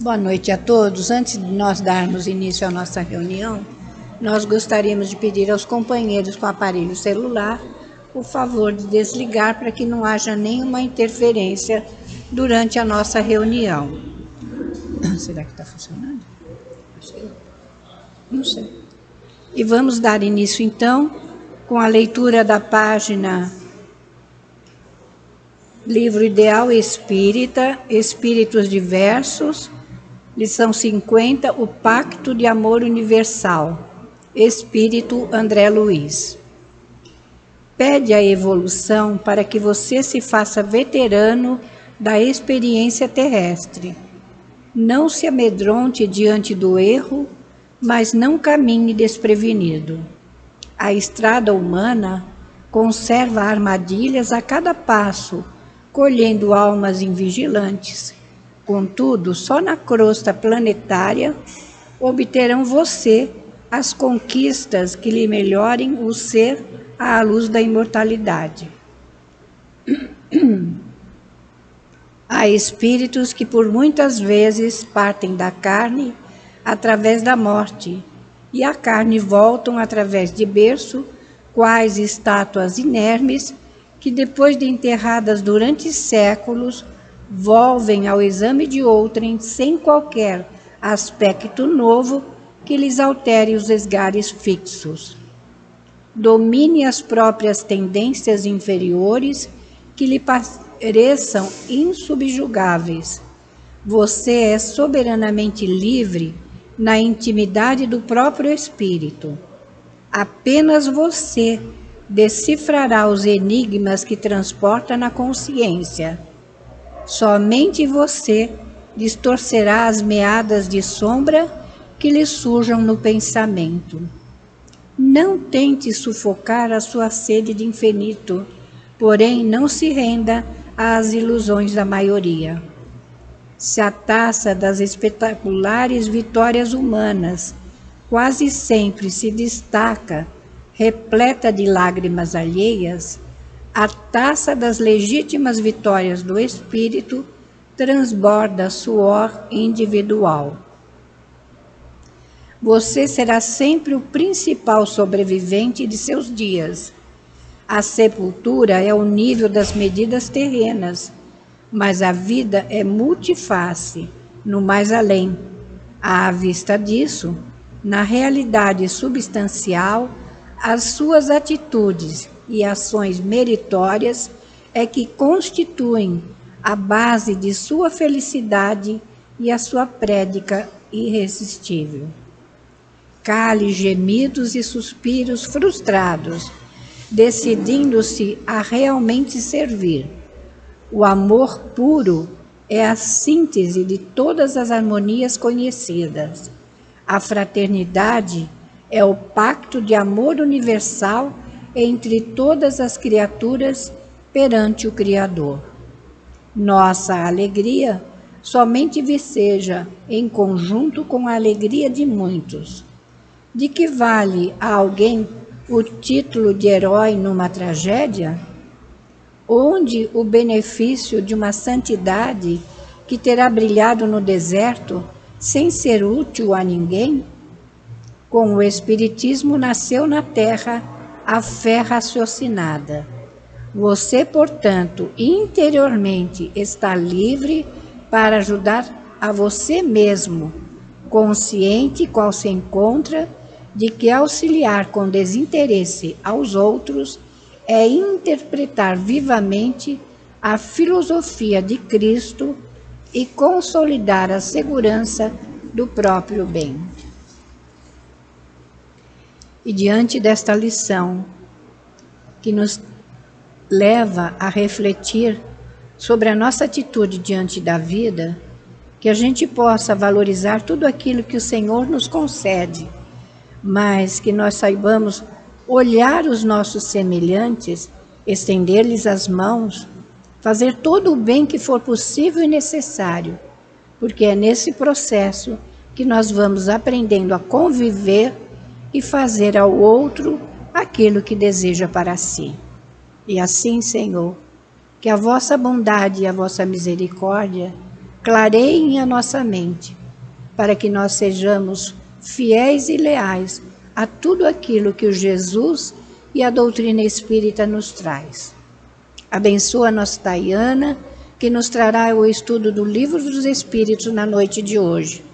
Boa noite a todos. Antes de nós darmos início à nossa reunião, nós gostaríamos de pedir aos companheiros com aparelho celular o favor de desligar para que não haja nenhuma interferência durante a nossa reunião. Será que está funcionando? Não sei. E vamos dar início, então, com a leitura da página Livro Ideal Espírita, Espíritos Diversos, lição 50, O Pacto de Amor Universal, Espírito André Luiz. Pede a evolução para que você se faça veterano da experiência terrestre. Não se amedronte diante do erro, mas não caminhe desprevenido. A estrada humana conserva armadilhas a cada passo, colhendo almas invigilantes. Contudo, só na crosta planetária obterão você as conquistas que lhe melhorem o ser à luz da imortalidade. Há espíritos que por muitas vezes partem da carne através da morte, e à carne voltam através de berço, quais estátuas inermes, que depois de enterradas durante séculos, volvem ao exame de outrem sem qualquer aspecto novo que lhes altere os esgares fixos. Domine as próprias tendências inferiores que lhe pareçam insubjugáveis. Você é soberanamente livre na intimidade do próprio espírito. Apenas você decifrará os enigmas que transporta na consciência. Somente você distorcerá as meadas de sombra que lhe surjam no pensamento. Não tente sufocar a sua sede de infinito, porém não se renda às ilusões da maioria. Se a taça das espetaculares vitórias humanas quase sempre se destaca, repleta de lágrimas alheias, a taça das legítimas vitórias do espírito transborda suor individual. Você será sempre o principal sobrevivente de seus dias. A sepultura é o nível das medidas terrenas, mas a vida é multiface, no mais além. À vista disso, na realidade substancial, as suas atitudes e ações meritórias é que constituem a base de sua felicidade e a sua prédica irresistível. Cale gemidos e suspiros frustrados, decidindo-se a realmente servir. O amor puro é a síntese de todas as harmonias conhecidas. A fraternidade é o pacto de amor universal entre todas as criaturas perante o Criador. Nossa alegria somente viceja em conjunto com a alegria de muitos. De que vale a alguém o título de herói numa tragédia? Onde o benefício de uma santidade que terá brilhado no deserto sem ser útil a ninguém? Com o Espiritismo nasceu na Terra a fé raciocinada. Você, portanto, interiormente está livre para ajudar a você mesmo, consciente qual se encontra de que auxiliar com desinteresse aos outros é interpretar vivamente a filosofia de Cristo e consolidar a segurança do próprio bem. E diante desta lição, que nos leva a refletir sobre a nossa atitude diante da vida, que a gente possa valorizar tudo aquilo que o Senhor nos concede, mas que nós saibamos olhar os nossos semelhantes, estender-lhes as mãos, fazer todo o bem que for possível e necessário, porque é nesse processo que nós vamos aprendendo a conviver e fazer ao outro aquilo que deseja para si. E assim, Senhor, que a vossa bondade e a vossa misericórdia Clareiem a nossa mente, para que nós sejamos fiéis e leais a tudo aquilo que o Jesus e a doutrina espírita nos traz. Abençoa a nossa Tayana, que nos trará o estudo do Livro dos Espíritos na noite de hoje.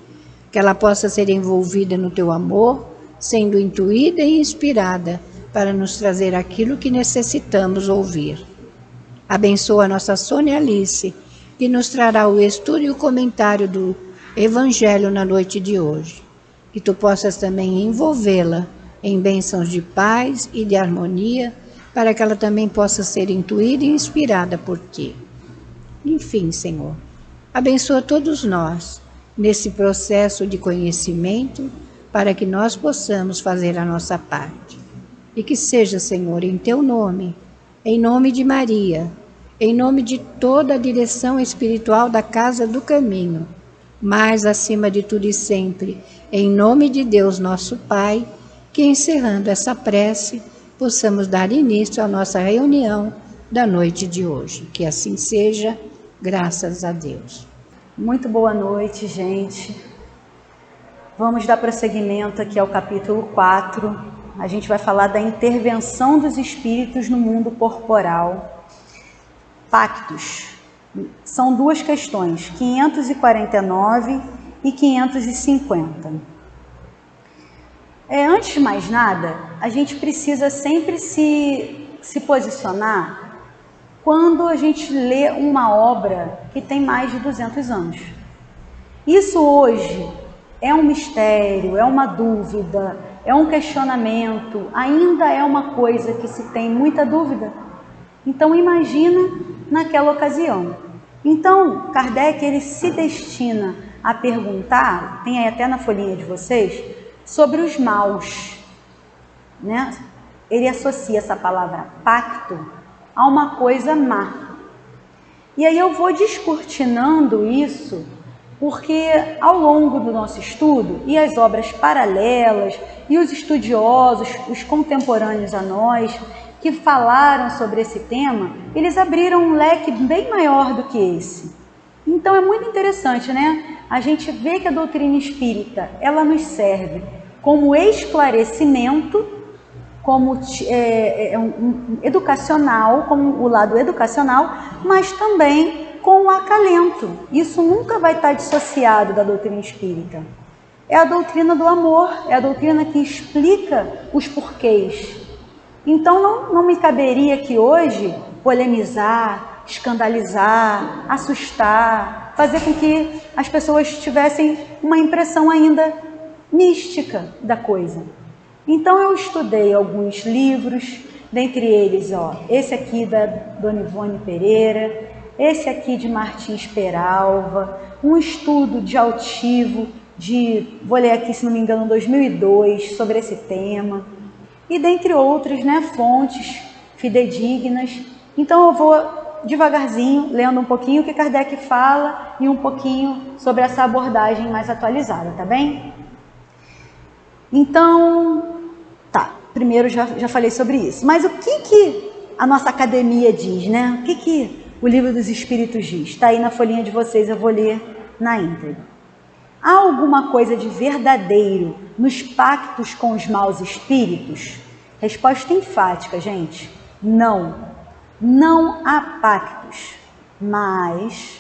Que ela possa ser envolvida no teu amor, sendo intuída e inspirada para nos trazer aquilo que necessitamos ouvir. Abençoa a nossa Sônia Alice, que nos trará o estudo e o comentário do Evangelho na noite de hoje. Que tu possas também envolvê-la em bênçãos de paz e de harmonia, para que ela também possa ser intuída e inspirada por ti. Enfim, Senhor, abençoa todos nós nesse processo de conhecimento, para que nós possamos fazer a nossa parte. E que seja, Senhor, em teu nome, em nome de Maria, em nome de toda a direção espiritual da Casa do Caminho, mas acima de tudo e sempre, em nome de Deus nosso Pai, que encerrando essa prece, possamos dar início à nossa reunião da noite de hoje. Que assim seja, graças a Deus. Muito boa noite, gente. Vamos dar prosseguimento aqui ao capítulo 4. A gente vai falar da intervenção dos espíritos no mundo corporal. Pactos. São duas questões, 549 e 550. Antes de mais nada, a gente precisa sempre se posicionar quando a gente lê uma obra que tem mais de 200 anos. Isso hoje é um mistério, é uma dúvida, é um questionamento, ainda é uma coisa que se tem muita dúvida. Então imagina naquela ocasião. Então Kardec ele se destina a perguntar, tem aí até na folhinha de vocês, sobre os maus, né? Ele associa essa palavra pacto a uma coisa má. E aí eu vou descortinando isso, porque ao longo do nosso estudo, e as obras paralelas, e os estudiosos, os contemporâneos a nós, que falaram sobre esse tema, eles abriram um leque bem maior do que esse. Então é muito interessante, né? A gente vê que a doutrina espírita, ela nos serve como esclarecimento, como educacional, como o lado educacional, mas também com o acalento. Isso nunca vai estar dissociado da doutrina espírita. É a doutrina do amor, é a doutrina que explica os porquês. Então não me caberia aqui hoje polemizar, escandalizar, assustar, fazer com que as pessoas tivessem uma impressão ainda mística da coisa. Então eu estudei alguns livros, dentre eles, esse aqui da Dona Ivone Pereira, esse aqui de Martins Peralva, um estudo de Altivo, vou ler aqui se não me engano, 2002, sobre esse tema, e dentre outras, né, fontes fidedignas. Então eu vou devagarzinho, lendo um pouquinho o que Kardec fala e um pouquinho sobre essa abordagem mais atualizada, tá bem? Então, primeiro já falei sobre isso. Mas o que a nossa academia diz, né? O que o Livro dos Espíritos diz? Está aí na folhinha de vocês, eu vou ler na íntegra. Há alguma coisa de verdadeiro nos pactos com os maus espíritos? Resposta enfática, gente. Não. Não há pactos, mas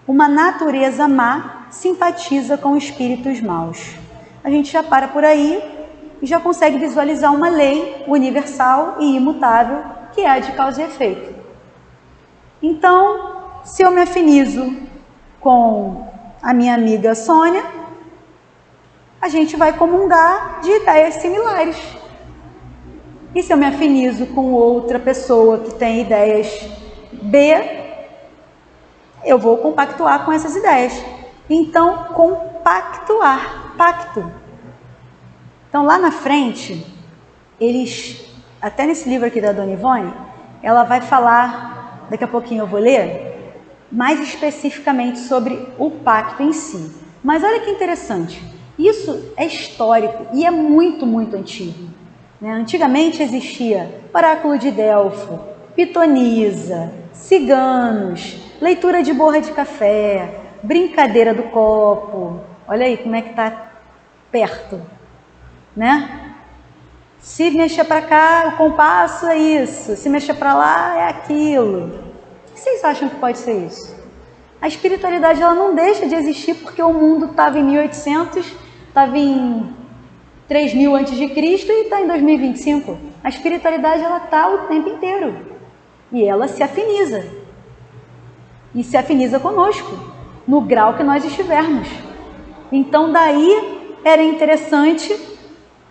uma natureza má simpatiza com espíritos maus. A gente já para por aí e já consegue visualizar uma lei universal e imutável, que é a de causa e efeito. Então, se eu me afinizo com a minha amiga Sônia, a gente vai comungar de ideias similares. E se eu me afinizo com outra pessoa que tem ideias B, eu vou compactuar com essas ideias. Então, compactuar, pacto. Então, lá na frente, até nesse livro aqui da Dona Ivone, ela vai falar, daqui a pouquinho eu vou ler, mais especificamente sobre o pacto em si. Mas olha que interessante, isso é histórico e é muito, muito antigo. Antigamente existia oráculo de Delfo, pitonisa, ciganos, leitura de borra de café, brincadeira do copo. Olha aí como é que está perto, né? Se mexer para cá, o compasso é isso. Se mexer para lá, é aquilo. O que vocês acham que pode ser isso? A espiritualidade ela não deixa de existir porque o mundo estava em 1800, estava em 3000 antes de Cristo e está em 2025. A espiritualidade ela está o tempo inteiro e ela se afiniza. E se afiniza conosco, no grau que nós estivermos. Então daí era interessante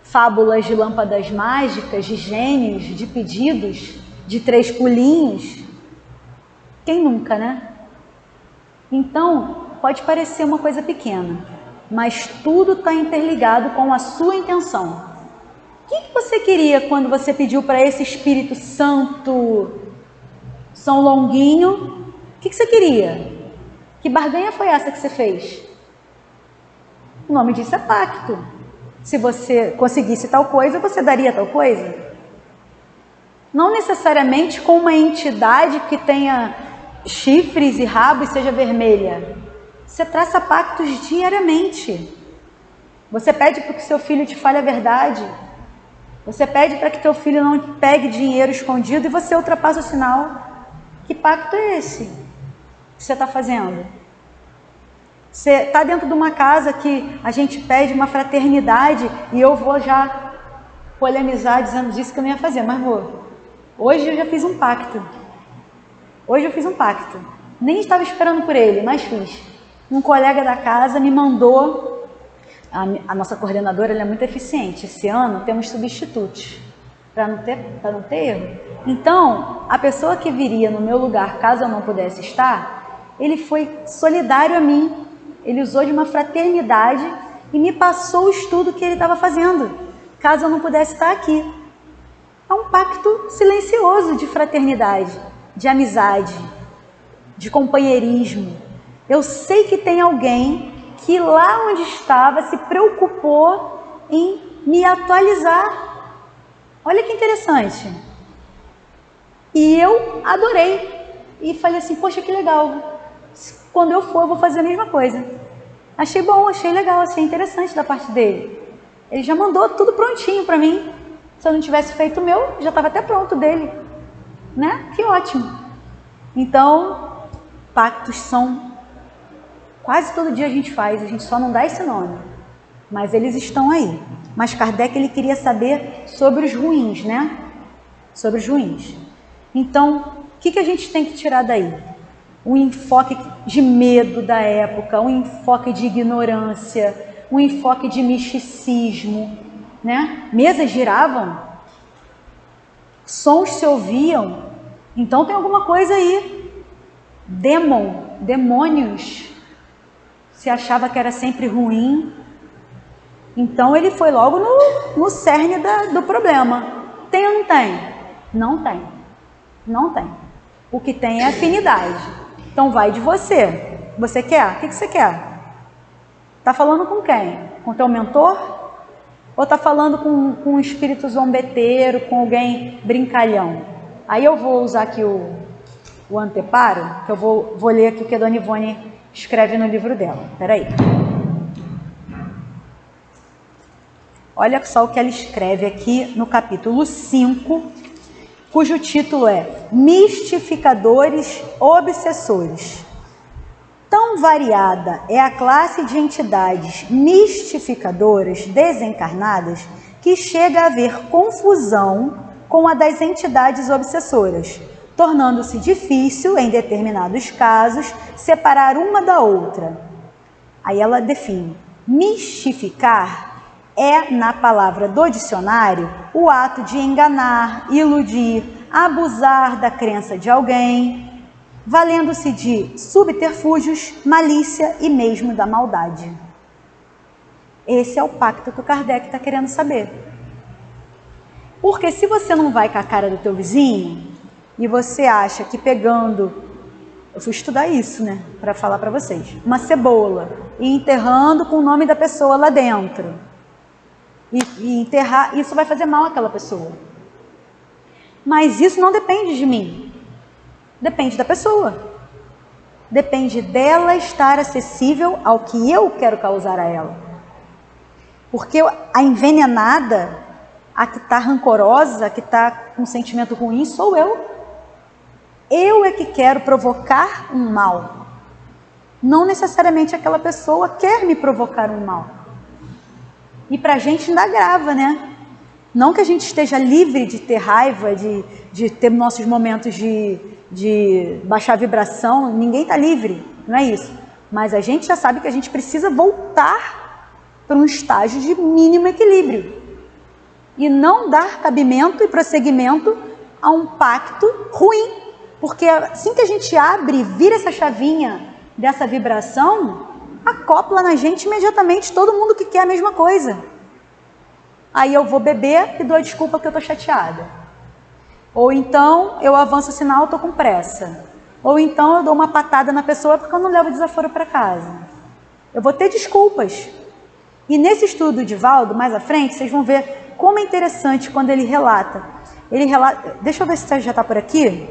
fábulas de lâmpadas mágicas, de gênios, de pedidos, de 3 pulinhos. Quem nunca, né? Então, pode parecer uma coisa pequena, mas tudo está interligado com a sua intenção. O que você queria quando você pediu para esse Espírito Santo, São Longuinho? O que você queria? Que barganha foi essa que você fez? O nome disso é pacto. Se você conseguisse tal coisa, você daria tal coisa? Não necessariamente com uma entidade que tenha chifres e rabo e seja vermelha. Você traça pactos diariamente. Você pede para que seu filho te fale a verdade. Você pede para que teu filho não pegue dinheiro escondido e você ultrapassa o sinal. Que pacto é esse que você está fazendo? Você está dentro de uma casa que a gente pede uma fraternidade e eu vou já polemizar dizendo disso que eu não ia fazer, mas vou. Hoje eu já fiz um pacto. Hoje eu fiz um pacto. Nem estava esperando por ele, mas fiz. Um colega da casa me mandou. A nossa coordenadora ela é muito eficiente. Esse ano temos substitutos para não ter erro. Então, a pessoa que viria no meu lugar, caso eu não pudesse estar, ele foi solidário a mim. Ele usou de uma fraternidade e me passou o estudo que ele estava fazendo, caso eu não pudesse estar aqui. É um pacto silencioso de fraternidade, de amizade, de companheirismo. Eu sei que tem alguém que lá onde estava se preocupou em me atualizar. Olha que interessante. E eu adorei. E falei assim, poxa, que legal. Quando eu for, eu vou fazer a mesma coisa. Achei bom, achei legal, achei interessante da parte dele. Ele já mandou tudo prontinho para mim. Se eu não tivesse feito o meu, já estava até pronto dele. Né? Que ótimo. Então, pactos são... Quase todo dia a gente faz, a gente só não dá esse nome. Mas eles estão aí. Mas Kardec ele queria saber sobre os ruins, né? Sobre os ruins. Então, o que a gente tem que tirar daí? Um enfoque de medo da época, um enfoque de ignorância, um enfoque de misticismo, né? Mesas giravam, sons se ouviam, então tem alguma coisa aí. Demônios, se achava que era sempre ruim, então ele foi logo no cerne do problema. Tem ou não tem? Não tem. Não tem. O que tem é afinidade. Então vai de você. Você quer? O que você quer? Está falando com quem? Com teu mentor? Ou está falando com um espírito zombeteiro, com alguém brincalhão? Aí eu vou usar aqui o anteparo, que eu vou ler aqui o que a Dona Ivone escreve no livro dela. Espera aí. Olha só o que ela escreve aqui no capítulo 5, cujo título é Mistificadores Obsessores. Tão variada é a classe de entidades mistificadoras desencarnadas que chega a haver confusão com a das entidades obsessoras, tornando-se difícil, em determinados casos, separar uma da outra. Aí ela define: mistificar é, na palavra do dicionário, o ato de enganar, iludir, abusar da crença de alguém, valendo-se de subterfúgios, malícia e mesmo da maldade. Esse é o pacto que o Kardec está querendo saber. Porque se você não vai com a cara do teu vizinho e você acha que pegando, eu fui estudar isso, né, para falar para vocês, uma cebola e enterrando com o nome da pessoa lá dentro, e enterrar, isso vai fazer mal àquela pessoa. Mas isso não depende de mim, depende da pessoa. Depende dela estar acessível ao que eu quero causar a ela. Porque a envenenada, a que está rancorosa, a que está com um sentimento ruim, sou eu. Eu é que quero provocar um mal. Não necessariamente aquela pessoa quer me provocar um mal. E para a gente ainda grava, né? Não que a gente esteja livre de ter raiva, de ter nossos momentos de baixar a vibração, ninguém está livre, não é isso. Mas a gente já sabe que a gente precisa voltar para um estágio de mínimo equilíbrio. E não dar cabimento e prosseguimento a um pacto ruim. Porque assim que a gente abre e vira essa chavinha dessa vibração, acopla na gente imediatamente todo mundo que quer a mesma coisa. Aí eu vou beber e dou a desculpa que eu estou chateada. Ou então eu avanço o sinal, estou com pressa. Ou então eu dou uma patada na pessoa porque eu não levo desaforo para casa. Eu vou ter desculpas. E nesse estudo de Valdo, mais à frente, vocês vão ver como é interessante quando ele relata. Deixa eu ver se já está por aqui.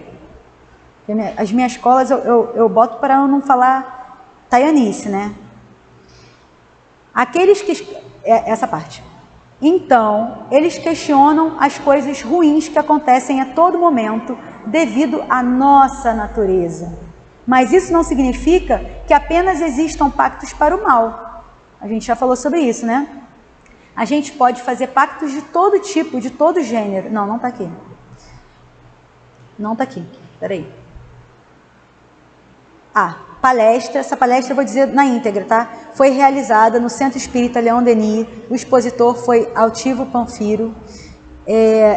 As minhas colas eu boto para eu não falar taianice, né? Aqueles que... essa parte. Então, eles questionam as coisas ruins que acontecem a todo momento devido à nossa natureza. Mas isso não significa que apenas existam pactos para o mal. A gente já falou sobre isso, né? A gente pode fazer pactos de todo tipo, de todo gênero. Não está aqui. Não está aqui. Peraí. Palestra, essa palestra eu vou dizer na íntegra, tá? Foi realizada no Centro Espírita Leão Denis, o expositor foi Altivo Panfiro,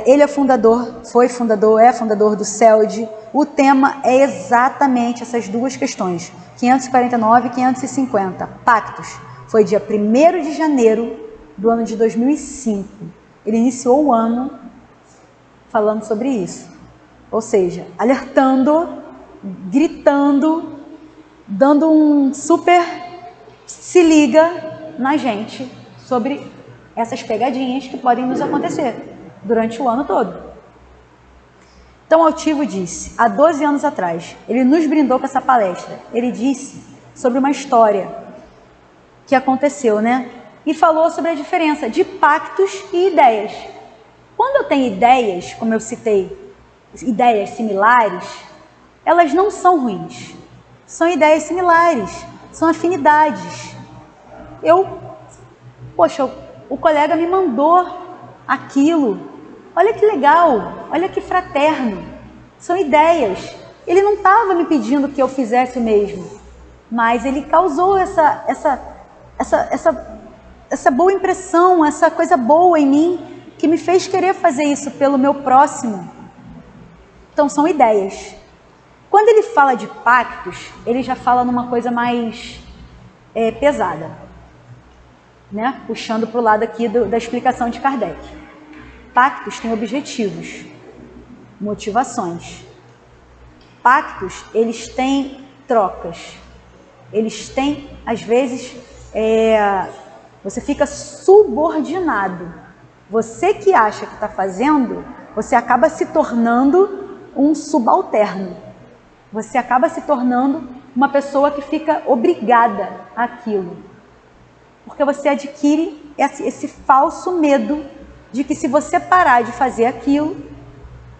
ele é fundador do CELD, o tema é exatamente essas duas questões, 549 e 550, pactos, foi dia 1º de janeiro do ano de 2005, ele iniciou o ano falando sobre isso, ou seja, alertando, gritando, dando um super se liga na gente sobre essas pegadinhas que podem nos acontecer durante o ano todo. Então, Altivo disse, há 12 anos atrás, ele nos brindou com essa palestra, ele disse sobre uma história que aconteceu, né? E falou sobre a diferença de pactos e ideias. Quando eu tenho ideias, como eu citei, ideias similares, elas não são ruins. São ideias similares, são afinidades. O colega me mandou aquilo. Olha que legal, olha que fraterno. São ideias. Ele não estava me pedindo que eu fizesse o mesmo, mas ele causou essa boa impressão, essa coisa boa em mim, que me fez querer fazer isso pelo meu próximo. Então, são ideias. Quando ele fala de pactos, ele já fala numa coisa mais pesada, né? Puxando para o lado aqui da explicação de Kardec. Pactos têm objetivos, motivações. Pactos, eles têm trocas. Eles têm, às vezes, você fica subordinado. Você que acha que está fazendo, você acaba se tornando um subalterno. Você acaba se tornando uma pessoa que fica obrigada àquilo. Porque você adquire esse falso medo de que se você parar de fazer aquilo,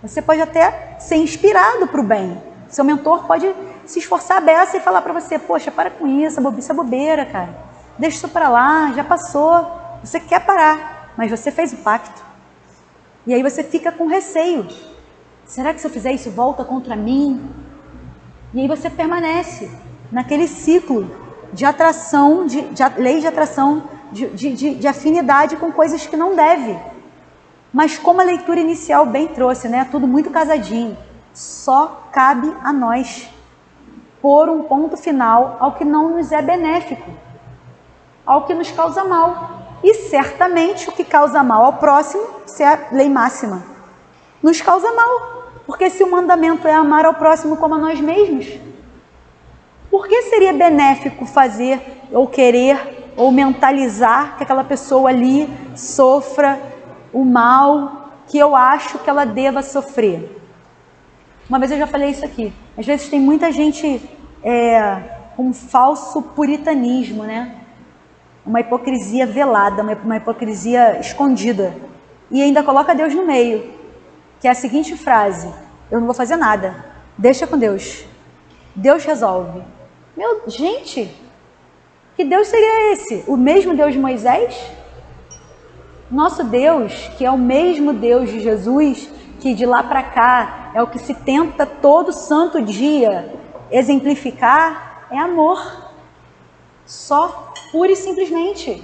você pode até ser inspirado para o bem. Seu mentor pode se esforçar a beça e falar para você, poxa, para com isso é bobeira, cara. Deixa isso para lá, já passou. Você quer parar, mas você fez o pacto. E aí você fica com receio. Será que se eu fizer isso volta contra mim? E aí você permanece naquele ciclo de atração, de lei de atração, de afinidade com coisas que não deve. Mas como a leitura inicial bem trouxe, né? Tudo muito casadinho. Só cabe a nós pôr um ponto final ao que não nos é benéfico, ao que nos causa mal. E certamente o que causa mal ao próximo, se é a lei máxima, nos causa mal. Porque se o mandamento é amar ao próximo como a nós mesmos, por que seria benéfico fazer, ou querer, ou mentalizar que aquela pessoa ali sofra o mal que eu acho que ela deva sofrer? Uma vez eu já falei isso aqui. Às vezes tem muita gente um falso puritanismo, né? Uma hipocrisia velada, uma hipocrisia escondida. E ainda coloca Deus no meio, que é a seguinte frase: eu não vou fazer nada, deixa com Deus, Deus resolve. Gente, que Deus seria esse? O mesmo Deus de Moisés? Nosso Deus, que é o mesmo Deus de Jesus, que de lá para cá é o que se tenta todo santo dia exemplificar, é amor. Só, pura e simplesmente.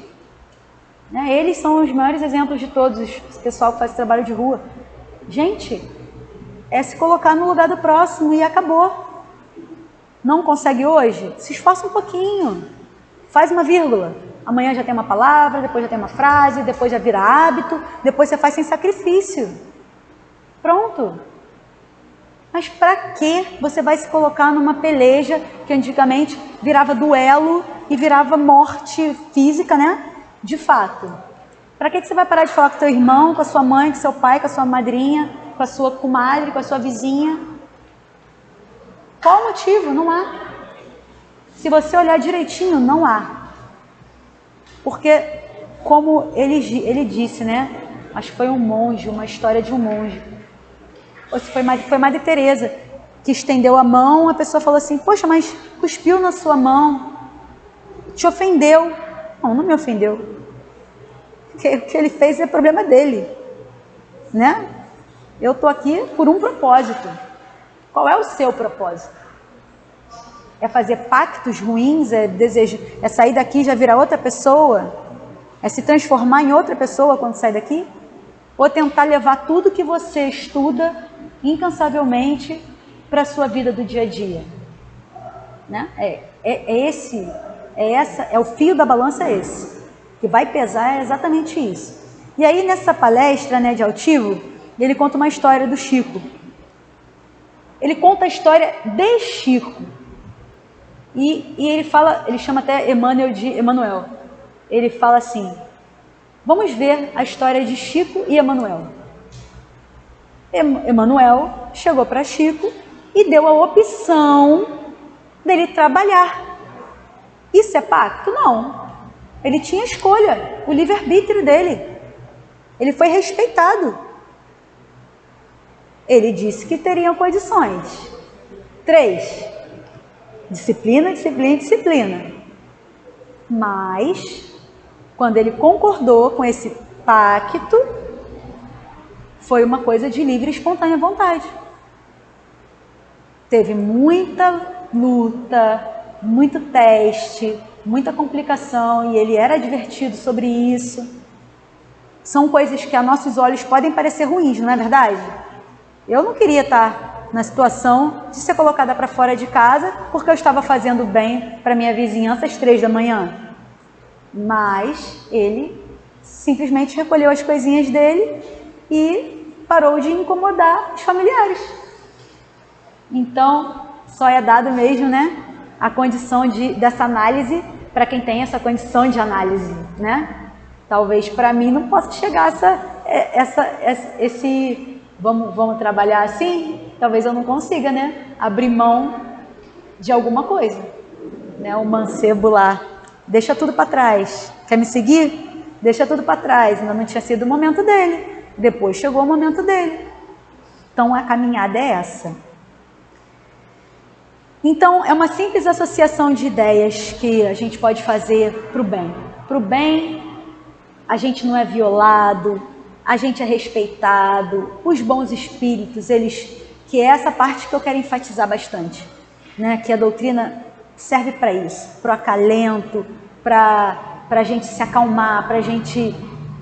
Né? Eles são os maiores exemplos de todos, o pessoal que faz trabalho de rua. Gente, é se colocar no lugar do próximo e acabou. Não consegue hoje? Se esforça um pouquinho. Faz uma vírgula. Amanhã já tem uma palavra, depois já tem uma frase, depois já vira hábito, depois você faz sem sacrifício. Pronto. Mas para que você vai se colocar numa peleja que antigamente virava duelo e virava morte física, né? De fato. Para que você vai parar de falar com seu irmão, com a sua mãe, com seu pai, com a sua madrinha, com a sua comadre, com a sua vizinha? Qual o motivo? Não há. Se você olhar direitinho, não há. Porque, como ele disse, né? Acho que foi um monge, uma história de um monge. Ou se foi Madre Teresa, que estendeu a mão, a pessoa falou assim: poxa, mas cuspiu na sua mão, te ofendeu. Não me ofendeu. O que ele fez é problema dele, né? Eu estou aqui por um propósito. Qual é o seu propósito? É fazer pactos ruins? É sair daqui e já virar outra pessoa? É se transformar em outra pessoa quando sai daqui? Ou tentar levar tudo que você estuda incansavelmente para a sua vida do dia a dia? Né? O fio da balança é esse. Que vai pesar é exatamente isso. E aí nessa palestra, né, de Altivo, ele conta uma história do Chico. Ele conta a história de Chico. E ele chama até Emmanuel de Emanuel. Ele fala assim: vamos ver a história de Chico e Emanuel. Emanuel chegou para Chico e deu a opção dele trabalhar. Isso é pacto? Não. Ele tinha escolha, o livre-arbítrio dele. Ele foi respeitado. Ele disse que teriam condições. 3. Disciplina, disciplina, disciplina. Mas, quando ele concordou com esse pacto, foi uma coisa de livre e espontânea vontade. Teve muita luta, muito teste, muita complicação, e ele era advertido sobre isso. São coisas que a nossos olhos podem parecer ruins, não é verdade? Eu não queria estar na situação de ser colocada para fora de casa porque eu estava fazendo bem para minha vizinhança às 3 da manhã. Mas ele simplesmente recolheu as coisinhas dele e parou de incomodar os familiares. Então, só é dado mesmo, né, a condição dessa análise para quem tem essa condição de análise, né? Talvez para mim não possa chegar esse vamos trabalhar assim, talvez eu não consiga, né, abrir mão de alguma coisa, né? O mancebo lá, deixa tudo para trás, quer me seguir? Deixa tudo para trás, ainda não tinha sido o momento dele, depois chegou o momento dele. Então a caminhada é essa. Então, é uma simples associação de ideias que a gente pode fazer para o bem. Para o bem, a gente não é violado, a gente é respeitado, os bons espíritos, que é essa parte que eu quero enfatizar bastante, né? Que a doutrina serve para isso, para o acalento, para a gente se acalmar, para a gente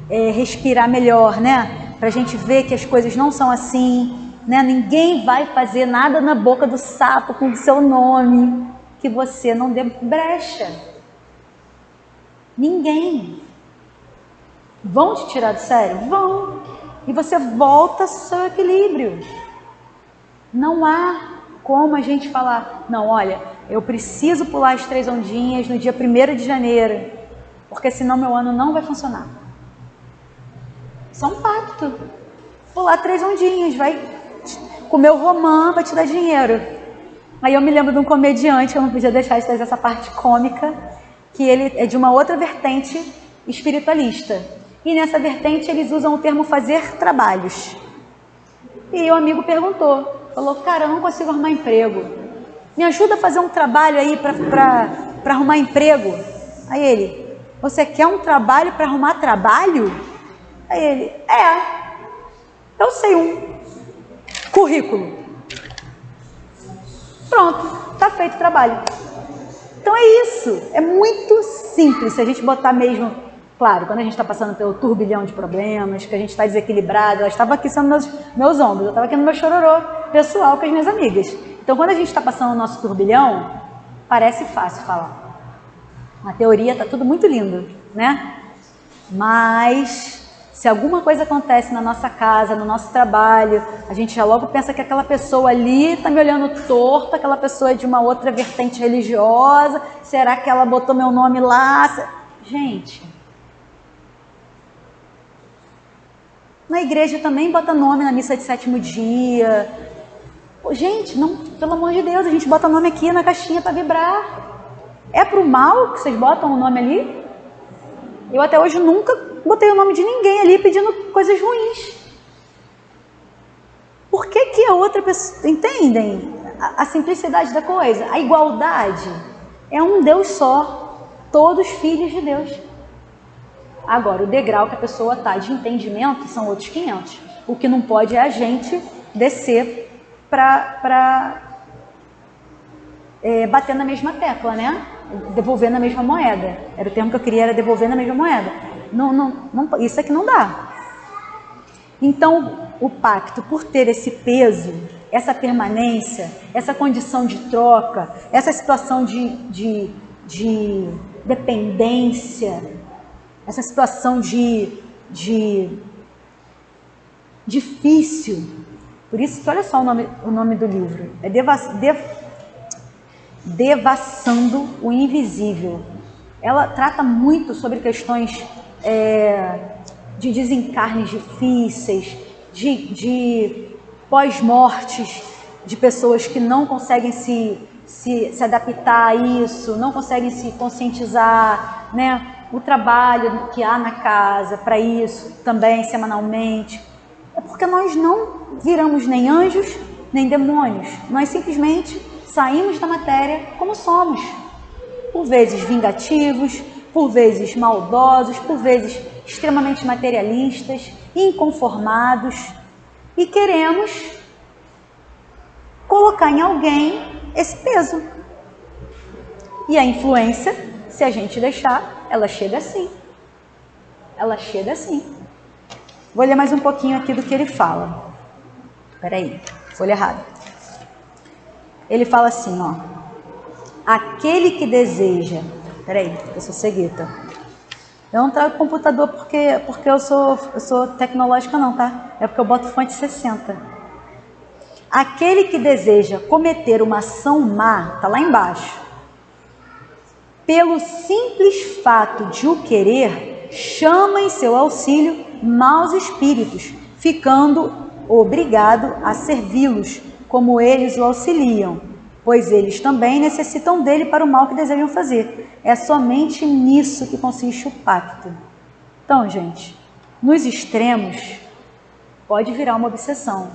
respirar melhor, né? Para a gente ver que as coisas não são assim. Né? Ninguém vai fazer nada na boca do sapo com o seu nome que você não dê brecha. Ninguém. Vão te tirar do sério? Vão. E você volta ao seu equilíbrio. Não há como a gente falar: não, olha, eu preciso pular as 3 ondinhas no dia 1º de janeiro, porque senão meu ano não vai funcionar. Isso é um pacto. Pular 3 ondinhas, vai comer o romã, vai te dar dinheiro. Aí eu me lembro de um comediante, eu não podia deixar de trazer essa parte cômica, que ele é de uma outra vertente espiritualista. E nessa vertente eles usam o termo fazer trabalhos. E o amigo perguntou, falou, cara, eu não consigo arrumar emprego. Me ajuda a fazer um trabalho aí para arrumar emprego. Aí ele, você quer um trabalho para arrumar trabalho? Aí ele, eu sei um. Currículo. Pronto, tá feito o trabalho. Então é isso, é muito simples. Se a gente botar mesmo, claro, quando a gente está passando pelo turbilhão de problemas, que a gente está desequilibrado, ela estava aqui sendo meus ombros, eu estava aqui no meu chororô pessoal com as minhas amigas. Então quando a gente está passando o nosso turbilhão, parece fácil falar. Na teoria está tudo muito lindo, né? Mas se alguma coisa acontece na nossa casa, no nosso trabalho, a gente já logo pensa que aquela pessoa ali está me olhando torto, aquela pessoa é de uma outra vertente religiosa, será que ela botou meu nome lá? Gente, na igreja também bota nome na missa de sétimo dia. Gente, não, pelo amor de Deus, a gente bota nome aqui na caixinha para vibrar. É pro mal que vocês botam o nome ali? Eu até hoje nunca botei o nome de ninguém ali pedindo coisas ruins. Por que a outra pessoa... Entendem a simplicidade da coisa? A igualdade é um Deus só, todos filhos de Deus. Agora, o degrau que a pessoa está de entendimento são outros 500. O que não pode é a gente descer para bater na mesma tecla, né? Devolver na mesma moeda. Era o termo que eu queria, era devolver na mesma moeda. Não, isso aqui não dá. Então, o pacto, por ter esse peso, essa permanência, essa condição de troca, essa situação de dependência, essa situação de difícil. Por isso que olha só o nome do livro. É Devassando o Invisível. Ela trata muito sobre questões de desencarnes difíceis, de pós-mortes, de pessoas que não conseguem se adaptar a isso, não conseguem se conscientizar, né? O trabalho que há na casa para isso também semanalmente. É porque nós não viramos nem anjos, nem demônios. Nós simplesmente saímos da matéria como somos. Por vezes vingativos, por vezes maldosos, por vezes extremamente materialistas, inconformados. E queremos colocar em alguém esse peso. E a influência, se a gente deixar, ela chega assim. Ela chega assim. Vou ler mais um pouquinho aqui do que ele fala. Espera aí, folha errada. Ele fala assim, ó. Aquele que deseja... Espera aí, eu sou cegueta. Eu não trago computador porque eu sou tecnológica não, tá? É porque eu boto fonte 60. Aquele que deseja cometer uma ação má, tá lá embaixo. Pelo simples fato de o querer, chama em seu auxílio maus espíritos, ficando obrigado a servi-los, como eles o auxiliam, pois eles também necessitam dele para o mal que desejam fazer. É somente nisso que consiste o pacto. Então, gente, nos extremos pode virar uma obsessão.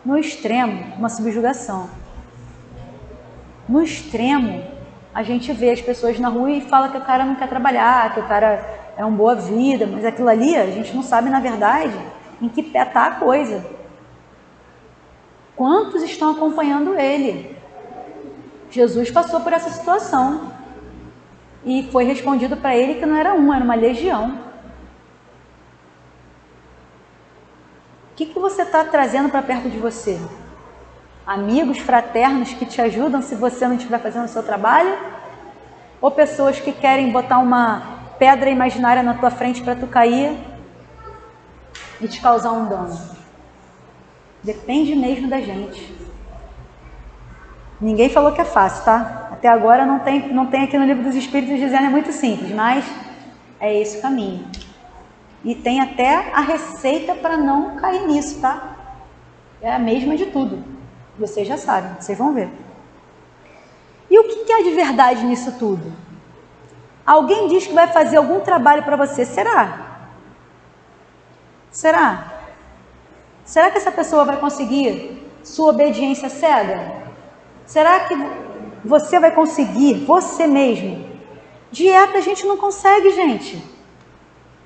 No extremo, uma subjugação. No extremo, a gente vê as pessoas na rua e fala que o cara não quer trabalhar, que o cara é uma boa vida, mas aquilo ali a gente não sabe, na verdade, em que pé está a coisa. Quantos estão acompanhando ele? Jesus passou por essa situação e foi respondido para ele que não era um, era uma legião. O que você está trazendo para perto de você? Amigos fraternos que te ajudam se você não estiver fazendo o seu trabalho? Ou pessoas que querem botar uma pedra imaginária na tua frente para tu cair e te causar um dano? Depende mesmo da gente. Ninguém falou que é fácil, tá? Até agora não tem aqui no Livro dos Espíritos dizendo, é muito simples, mas é esse o caminho. E tem até a receita para não cair nisso, tá? É a mesma de tudo. Vocês já sabem, vocês vão ver. E o que há de verdade nisso tudo? Alguém diz que vai fazer algum trabalho para você. Será? Será? Será que essa pessoa vai conseguir sua obediência cega? Será que você vai conseguir, você mesmo? Dieta a gente não consegue, gente.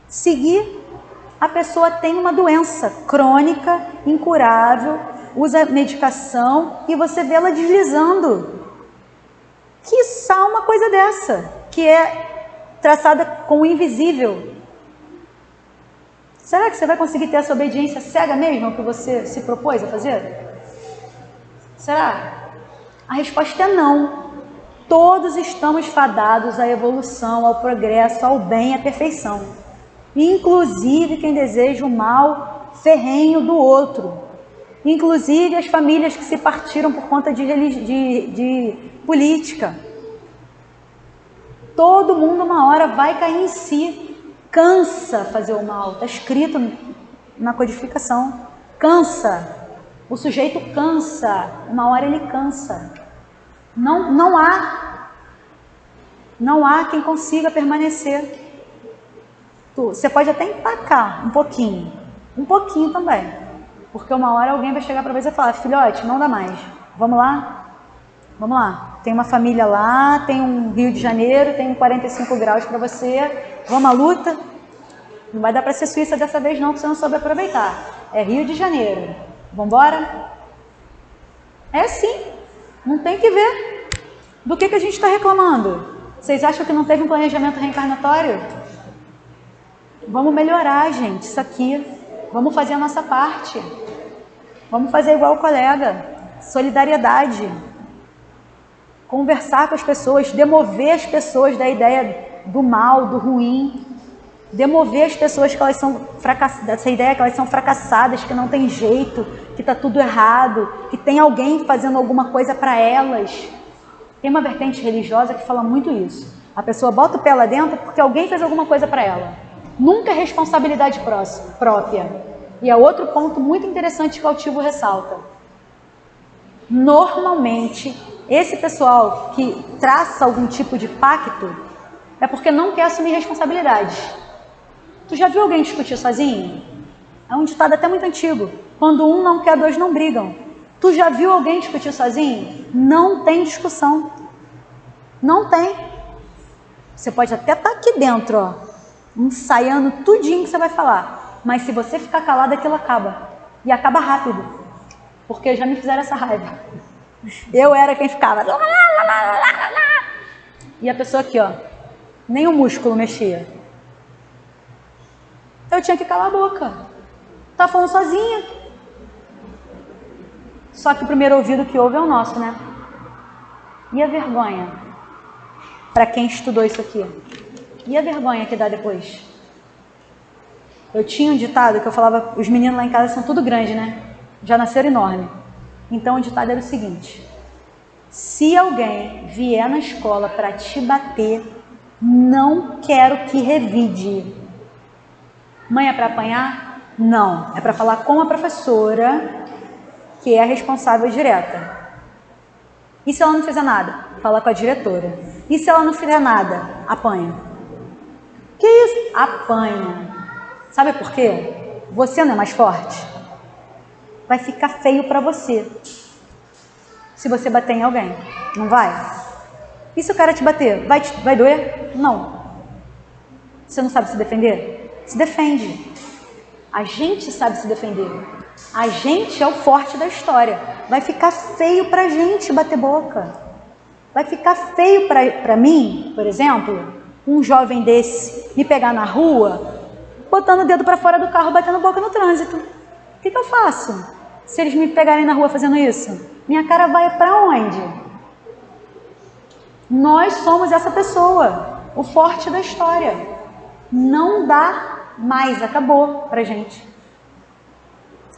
Seguir, a pessoa tem uma doença crônica, incurável, usa medicação e você vê ela deslizando. Quiçá uma coisa dessa, que é traçada com o invisível. Será que você vai conseguir ter essa obediência cega mesmo ao que você se propôs a fazer? Será? A resposta é não. Todos estamos fadados à evolução, ao progresso, ao bem, à perfeição. Inclusive quem deseja o mal ferrenho do outro. Inclusive as famílias que se partiram por conta de política. Todo mundo uma hora vai cair em si. Cansa fazer o mal, está escrito na codificação. Cansa. O sujeito cansa, uma hora ele cansa. Não há quem consiga permanecer. Você pode até empacar um pouquinho também, porque uma hora alguém vai chegar para você e falar: filhote, não dá mais, vamos lá? Vamos lá, tem uma família lá, tem um Rio de Janeiro, tem 45 graus para você, vamos à luta? Não vai dar para ser Suíça dessa vez não, porque você não soube aproveitar. É Rio de Janeiro, vamos embora? É sim, não tem que ver. Do que a gente está reclamando? Vocês acham que não teve um planejamento reencarnatório? Vamos melhorar, gente, isso aqui. Vamos fazer a nossa parte. Vamos fazer igual o colega. Solidariedade. Conversar com as pessoas, demover as pessoas da ideia do mal, do ruim. Demover as pessoas que elas são fracassadas, dessa ideia que elas são fracassadas, que não tem jeito, que está tudo errado, que tem alguém fazendo alguma coisa para elas. Tem uma vertente religiosa que fala muito isso. A pessoa bota o pé lá dentro porque alguém fez alguma coisa para ela. Nunca é responsabilidade própria. E é outro ponto muito interessante que o Altivo ressalta. Normalmente, esse pessoal que traça algum tipo de pacto é porque não quer assumir responsabilidade. Tu já viu alguém discutir sozinho? É um ditado até muito antigo. Quando um não quer, dois não brigam. Tu já viu alguém discutir sozinho? Não tem discussão. Não tem. Você pode até estar aqui dentro, ó, ensaiando tudinho que você vai falar. Mas se você ficar calado, aquilo acaba. E acaba rápido. Porque já me fizeram essa raiva. Eu era quem ficava. E a pessoa aqui, ó, nem o músculo mexia. Eu tinha que calar a boca. Tá falando sozinha. Só que o primeiro ouvido que ouve é o nosso, né? E a vergonha? Para quem estudou isso aqui. E a vergonha que dá depois? Eu tinha um ditado que eu falava, os meninos lá em casa são tudo grande, né? Já nasceram enorme. Então o ditado era o seguinte: se alguém vier na escola para te bater, não quero que revide. Mãe, é para apanhar? Não. É para falar com a professora, que é a responsável direta. E se ela não fizer nada? Fala com a diretora. E se ela não fizer nada? Apanha. Que isso? Apanha. Sabe por quê? Você não é mais forte? Vai ficar feio para você. Se você bater em alguém, não vai? E se o cara te bater? Vai doer? Não. Você não sabe se defender? Se defende. A gente sabe se defender. A gente é o forte da história. Vai ficar feio pra gente bater boca. Vai ficar feio pra mim, por exemplo, um jovem desse me pegar na rua, botando o dedo pra fora do carro, batendo boca no trânsito. O que eu faço se eles me pegarem na rua fazendo isso? Minha cara vai pra onde? Nós somos essa pessoa, o forte da história. Não dá mais, acabou pra gente.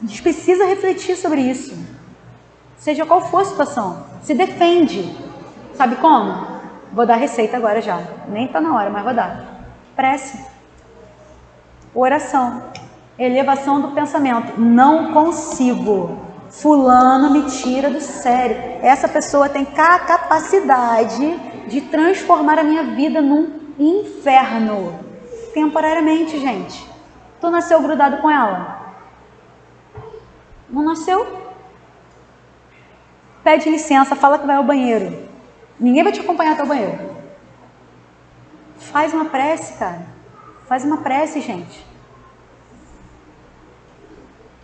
A gente precisa refletir sobre isso. Seja qual for a situação, se defende. Sabe como? Vou dar receita agora já. Nem tá na hora, mas vou dar. Prece. Oração. Elevação do pensamento. Não consigo. fulano me tira do sério. Essa pessoa tem capacidade de transformar a minha vida num inferno. Temporariamente, gente. Tu nasceu grudado com ela? Não nasceu? Pede licença, fala que vai ao banheiro. Ninguém vai te acompanhar até o banheiro. Faz uma prece, cara. Faz uma prece, gente.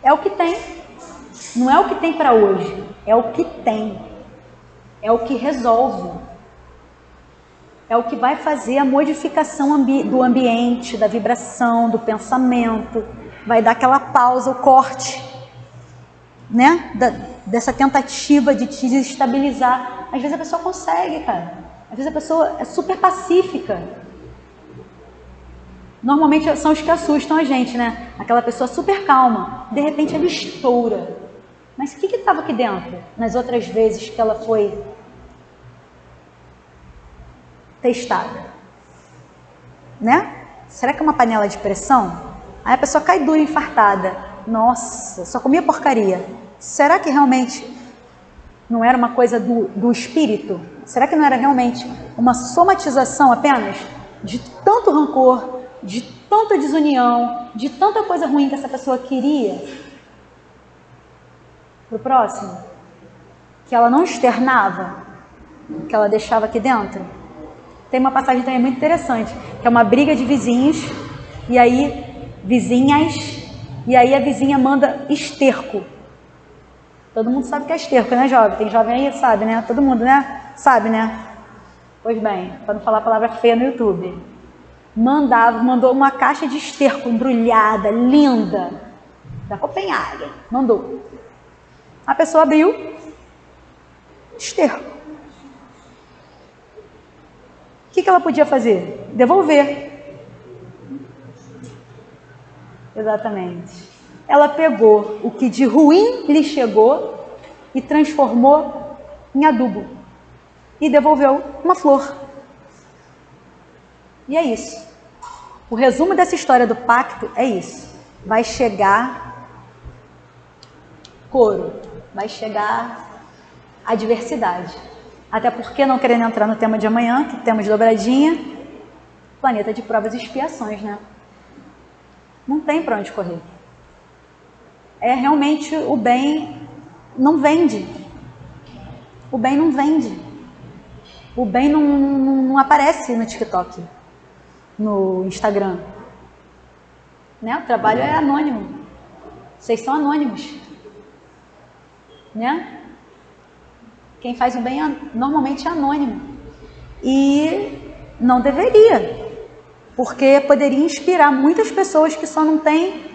É o que tem. Não é o que tem para hoje. É o que tem. É o que resolve. É o que vai fazer a modificação do ambiente, da vibração, do pensamento. Vai dar aquela pausa, o corte, né? Dessa tentativa de te desestabilizar. Às vezes a pessoa consegue, cara. Às vezes a pessoa é super pacífica. Normalmente são os que assustam a gente, né? Aquela pessoa super calma. De repente ela estoura. Mas o que estava aqui dentro? Nas outras vezes que ela foi testada, né? Será que é uma panela de pressão? Aí a pessoa cai dura, infartada. Nossa, só comia porcaria. Será que realmente não era uma coisa do espírito? Será que não era realmente uma somatização apenas de tanto rancor, de tanta desunião, de tanta coisa ruim que essa pessoa queria para o próximo? Que ela não externava, que ela deixava aqui dentro? Tem uma passagem também muito interessante, que é uma briga de vizinhos, e aí, vizinhas, e aí a vizinha manda esterco. Todo mundo sabe o que é esterco, né, jovem? Tem jovem aí, sabe, né? Todo mundo, né? Sabe, né? Pois bem, para não falar a palavra feia no YouTube. Mandou uma caixa de esterco embrulhada, linda, da Copenhague. Mandou. A pessoa abriu, esterco. O que ela podia fazer? Devolver. Exatamente. Ela pegou o que de ruim lhe chegou e transformou em adubo. E devolveu uma flor. E é isso. O resumo dessa história do pacto é isso. Vai chegar coro. Vai chegar adversidade. Até porque, não querendo entrar no tema de amanhã, que temos dobradinha, planeta de provas e expiações, né? Não tem para onde correr. É realmente o bem não vende. O bem não vende. O bem não aparece no TikTok, no Instagram. Né? O trabalho é anônimo. Vocês são anônimos. Né? Quem faz o bem normalmente é anônimo. E não deveria. Porque poderia inspirar muitas pessoas que só não têm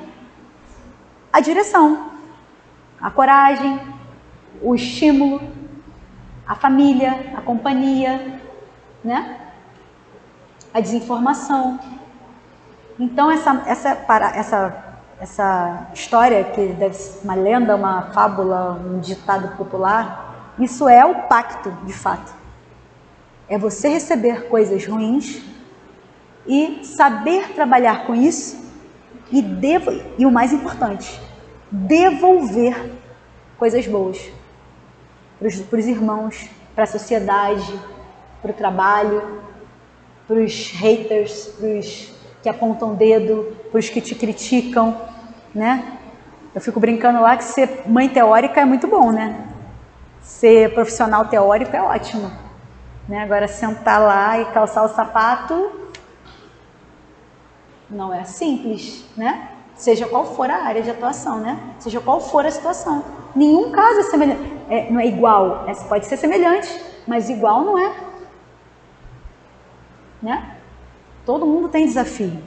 a direção, a coragem, o estímulo, a família, a companhia, né? A desinformação. Então essa história, que deve ser uma lenda, uma fábula, um ditado popular, isso é o pacto, de fato. É você receber coisas ruins e saber trabalhar com isso e o mais importante, devolver coisas boas para os irmãos, para a sociedade, para o trabalho, para os haters, para os que apontam o dedo, para os que te criticam, né? Eu fico brincando lá que ser mãe teórica é muito bom, né? Ser profissional teórico é ótimo, né? Agora sentar lá e calçar o sapato não é simples, né? Seja qual for a área de atuação, né? Seja qual for a situação. Nenhum caso é semelhante, não é igual. Pode ser semelhante, mas igual não é. Né? Todo mundo tem desafio.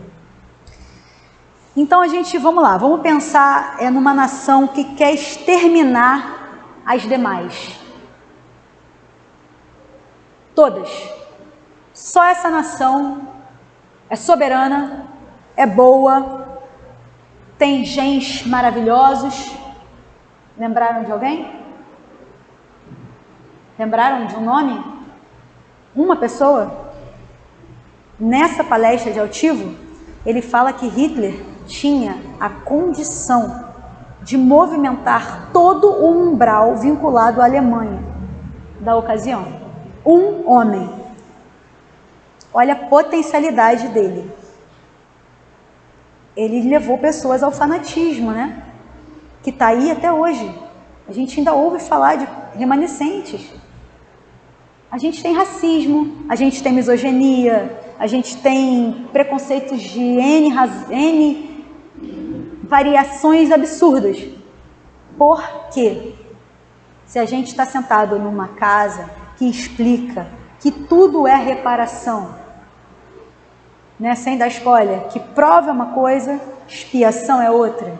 Então vamos lá, vamos pensar numa nação que quer exterminar as demais. Todas. Só essa nação é soberana, é boa, tem genes maravilhosos. Lembraram de alguém? Lembraram de um nome? Uma pessoa? Nessa palestra de Altivo, ele fala que Hitler tinha a condição de movimentar todo o umbral vinculado à Alemanha da ocasião. Um homem. Olha a potencialidade dele. Ele levou pessoas ao fanatismo, né? Que está aí até hoje. A gente ainda ouve falar de remanescentes. A gente tem racismo, a gente tem misoginia, a gente tem preconceitos de N variações absurdas. Por quê? Se a gente está sentado numa casa que explica que tudo é reparação, né? Sem dar escolha, que prova é uma coisa, expiação é outra.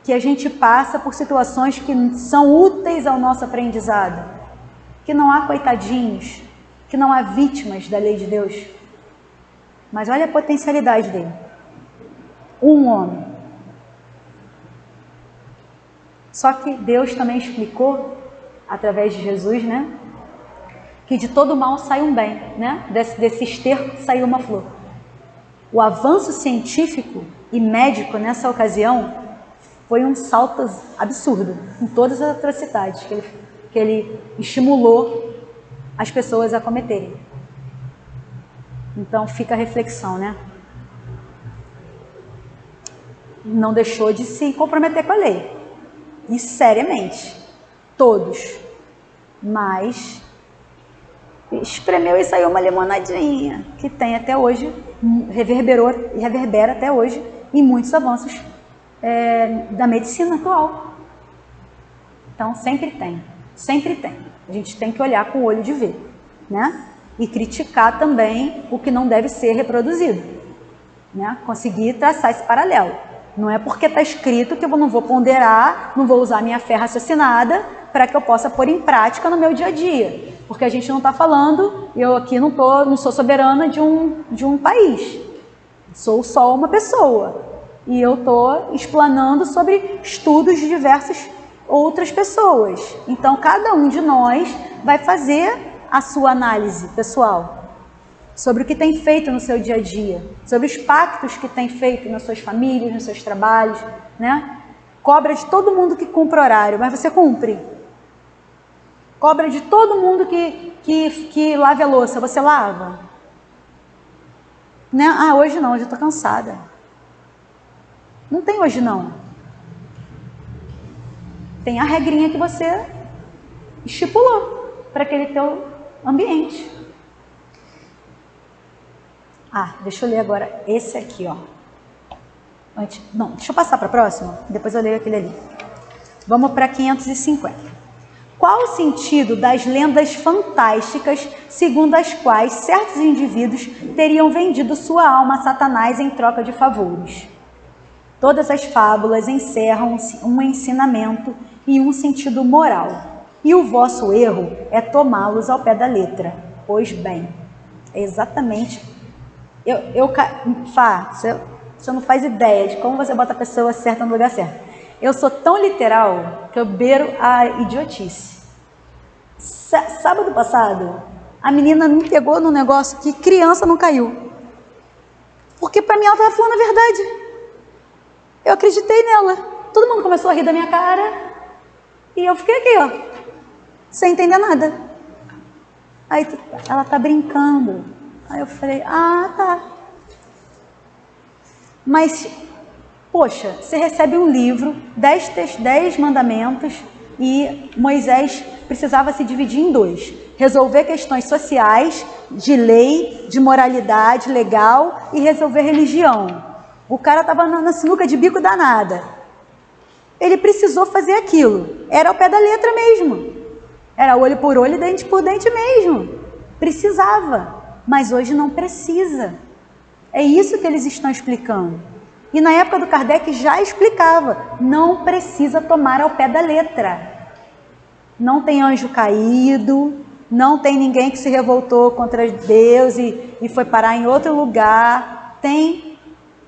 Que a gente passa por situações que são úteis ao nosso aprendizado, que não há coitadinhos, que não há vítimas da lei de Deus. Mas olha a potencialidade dele. Um homem. Só que Deus também explicou, através de Jesus, né? Que de todo mal sai um bem, né? Desse esterco saiu uma flor. O avanço científico e médico nessa ocasião foi um salto absurdo em todas as atrocidades que ele estimulou as pessoas a cometerem. Então fica a reflexão, né? Não deixou de se comprometer com a lei. E seriamente. Todos. Mas espremeu e saiu uma limonadinha, que tem até hoje, reverberou e reverbera até hoje em muitos avanços da medicina atual. Então sempre tem. Sempre tem. A gente tem que olhar com o olho de ver, né? E criticar também o que não deve ser reproduzido, né? Conseguir traçar esse paralelo. Não é porque está escrito que eu não vou ponderar, não vou usar minha fé raciocinada para que eu possa pôr em prática no meu dia a dia. Porque a gente não está falando, eu aqui não sou soberana de um país. Sou só uma pessoa. E eu estou explanando sobre estudos de diversas outras pessoas. Então, cada um de nós vai fazer a sua análise pessoal sobre o que tem feito no seu dia a dia, sobre os pactos que tem feito nas suas famílias, nos seus trabalhos, né? Cobra de todo mundo que cumpre horário, mas você cumpre. Cobra de todo mundo que lave a louça, você lava? Né? Ah, hoje não, hoje eu estou cansada. Não tem hoje não. Tem a regrinha que você estipulou para aquele teu ambiente. Ah, deixa eu ler agora esse aqui, ó. Não, deixa eu passar para a próxima, depois eu leio aquele ali. Vamos para 550. Qual o sentido das lendas fantásticas segundo as quais certos indivíduos teriam vendido sua alma a Satanás em troca de favores? Todas as fábulas encerram um ensinamento e um sentido moral, e o vosso erro é tomá-los ao pé da letra. Pois bem, é exatamente... Você não faz ideia de como você bota a pessoa certa no lugar certo. Eu sou tão literal que eu beiro a idiotice. Sábado passado, a menina me pegou num negócio que criança não caiu. Porque para mim ela estava falando a verdade. Eu acreditei nela. Todo mundo começou a rir da minha cara. E eu fiquei aqui, ó, sem entender nada. Aí ela tá brincando. Aí eu falei, ah, tá. Mas, poxa, você recebe um livro, 10 mandamentos, e Moisés precisava se dividir em 2. Resolver questões sociais, de lei, de moralidade legal, e resolver religião. O cara estava na sinuca de bico danada. Ele precisou fazer aquilo. Era ao pé da letra mesmo. Era olho por olho, dente por dente mesmo. Precisava. Mas hoje não precisa. É isso que eles estão explicando. E na época do Kardec já explicava. Não precisa tomar ao pé da letra. Não tem anjo caído. Não tem ninguém que se revoltou contra Deus e foi parar em outro lugar. Tem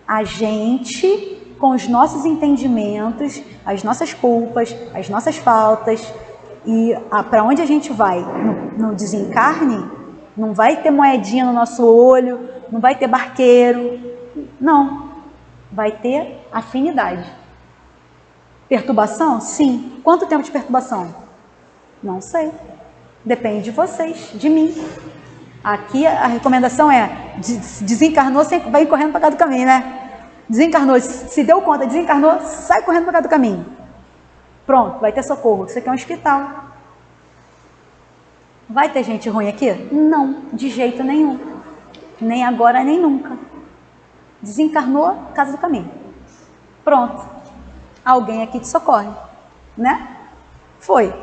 a gente com os nossos entendimentos, as nossas culpas, as nossas faltas. E para onde a gente vai? No desencarne? Não vai ter moedinha no nosso olho, não vai ter barqueiro, não. Vai ter afinidade. Perturbação? Sim. Quanto tempo de perturbação? Não sei. Depende de vocês, de mim. Aqui a recomendação é, desencarnou, vai correndo para cá do caminho, né? Desencarnou, se deu conta, desencarnou, sai correndo para cá do caminho. Pronto, vai ter socorro. Isso aqui é um hospital. Vai ter gente ruim aqui? Não, de jeito nenhum. Nem agora, nem nunca. Desencarnou, casa do caminho. Pronto. Alguém aqui te socorre, né? Foi.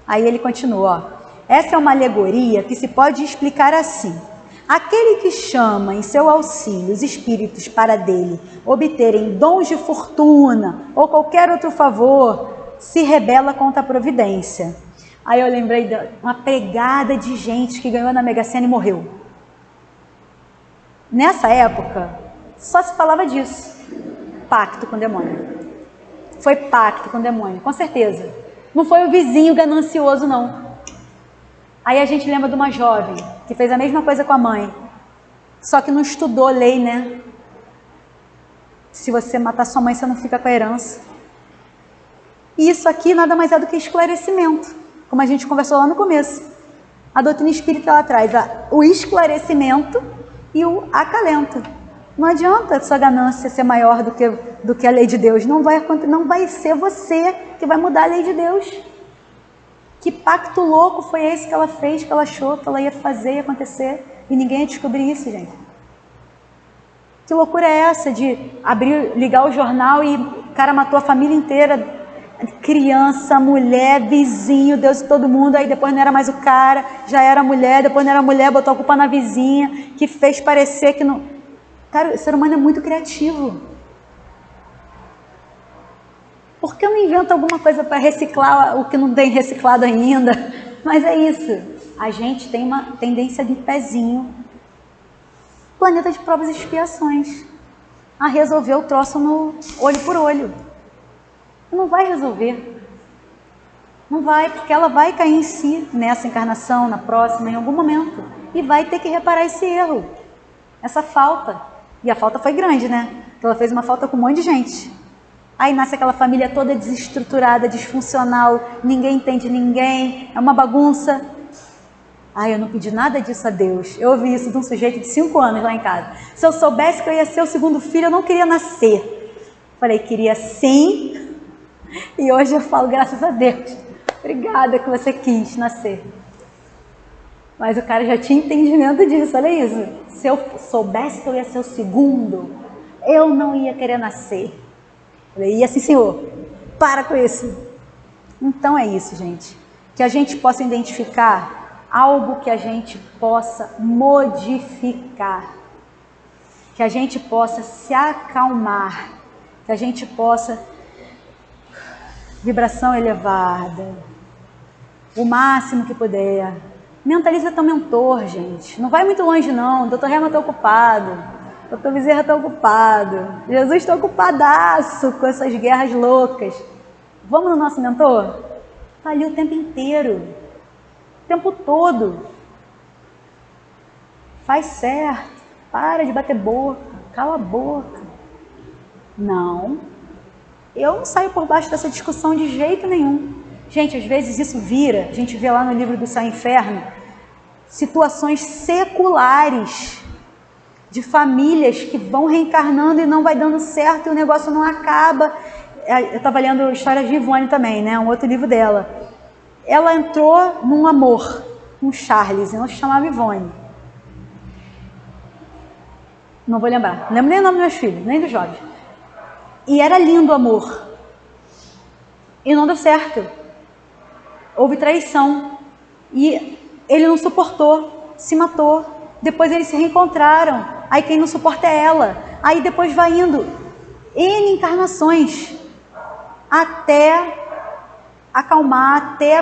Aí ele continua, ó. Essa é uma alegoria que se pode explicar assim. Aquele que chama em seu auxílio os espíritos para dele obterem dons de fortuna ou qualquer outro favor, se rebela contra a providência. Aí eu lembrei de uma pegada de gente que ganhou na Mega Sena e morreu. Nessa época, só se falava disso. Pacto com o demônio. Foi pacto com o demônio, com certeza. Não foi o vizinho ganancioso, não. Aí a gente lembra de uma jovem que fez a mesma coisa com a mãe, só que não estudou lei, né? Se você matar sua mãe, você não fica com a herança. E isso aqui nada mais é do que esclarecimento, como a gente conversou lá no começo. A doutrina espírita, ela traz o esclarecimento e o acalento. Não adianta a sua ganância ser maior do que a lei de Deus. Não vai ser você que vai mudar a lei de Deus. Que pacto louco foi esse que ela fez, que ela achou que ela ia fazer, ia acontecer, e ninguém ia descobrir isso, gente? Que loucura é essa de ligar o jornal e o cara matou a família inteira, criança, mulher, vizinho, Deus e todo mundo, aí depois não era mais o cara, já era a mulher, depois não era a mulher, botou a culpa na vizinha, que fez parecer que não... Cara, o ser humano é muito criativo. Por que eu não invento alguma coisa para reciclar o que não tem reciclado ainda? Mas é isso. A gente tem uma tendência de pezinho. Planeta de provas e expiações. A resolver o troço no olho por olho. Não vai resolver. Não vai, porque ela vai cair em si nessa encarnação, na próxima, em algum momento. E vai ter que reparar esse erro. Essa falta. E a falta foi grande, né? Então ela fez uma falta com um monte de gente. Aí nasce aquela família toda desestruturada, disfuncional, ninguém entende ninguém, é uma bagunça. Ai, eu não pedi nada disso a Deus. Eu ouvi isso de um sujeito de 5 anos lá em casa. Se eu soubesse que eu ia ser o segundo filho, eu não queria nascer. Falei, queria sim. E hoje eu falo, graças a Deus. Obrigada que você quis nascer. Mas o cara já tinha entendimento disso, olha isso. Se eu soubesse que eu ia ser o segundo, eu não ia querer nascer. E assim, Senhor, para com isso. Então é isso, gente. Que a gente possa identificar algo que a gente possa modificar. Que a gente possa se acalmar. Que a gente possa... Vibração elevada. O máximo que puder. Mentaliza teu mentor, gente. Não vai muito longe, não. Dr. Herman está ocupado. Dr. Bezerra está ocupado. Jesus está ocupadaço com essas guerras loucas. Vamos no nosso mentor? Está ali o tempo inteiro. O tempo todo. Faz certo. Para de bater boca. Cala a boca. Não. Eu não saio por baixo dessa discussão de jeito nenhum. Gente, às vezes isso vira, a gente vê lá no livro do Céu e Inferno, situações seculares de famílias que vão reencarnando e não vai dando certo e o negócio não acaba. Eu estava lendo Histórias de Ivone também, né? Um outro livro dela. Ela entrou num amor, um Charles, não se chamava Ivone. Não vou lembrar, não lembro nem o nome dos meus filhos, nem dos jovens. E era lindo o amor. E não deu certo. Houve traição. E ele não suportou, se matou. Depois eles se reencontraram. Aí quem não suporta é ela. Aí depois vai indo N encarnações até acalmar, até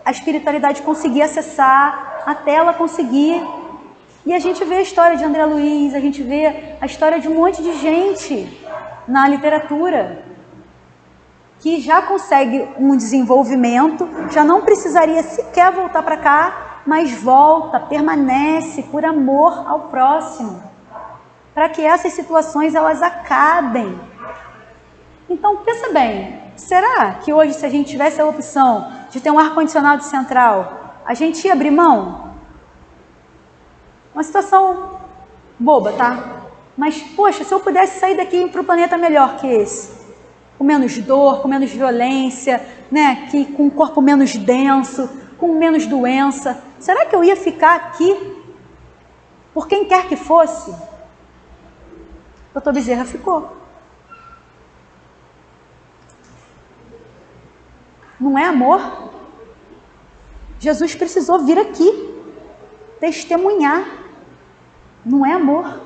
a espiritualidade conseguir acessar, até ela conseguir. E a gente vê a história de André Luiz, a gente vê a história de um monte de gente na literatura que já consegue um desenvolvimento, já não precisaria sequer voltar para cá, mas volta, permanece por amor ao próximo, para que essas situações elas acabem. Então, pensa bem, será que hoje, se a gente tivesse a opção de ter um ar-condicionado central, a gente ia abrir mão? Uma situação boba, tá? Mas, poxa, se eu pudesse sair daqui para um planeta melhor que esse, com menos dor, com menos violência, né? Com um corpo menos denso, com menos doença, será que eu ia ficar aqui por quem quer que fosse? Doutor Bezerra ficou. Não é amor? Jesus precisou vir aqui, testemunhar. Não é amor?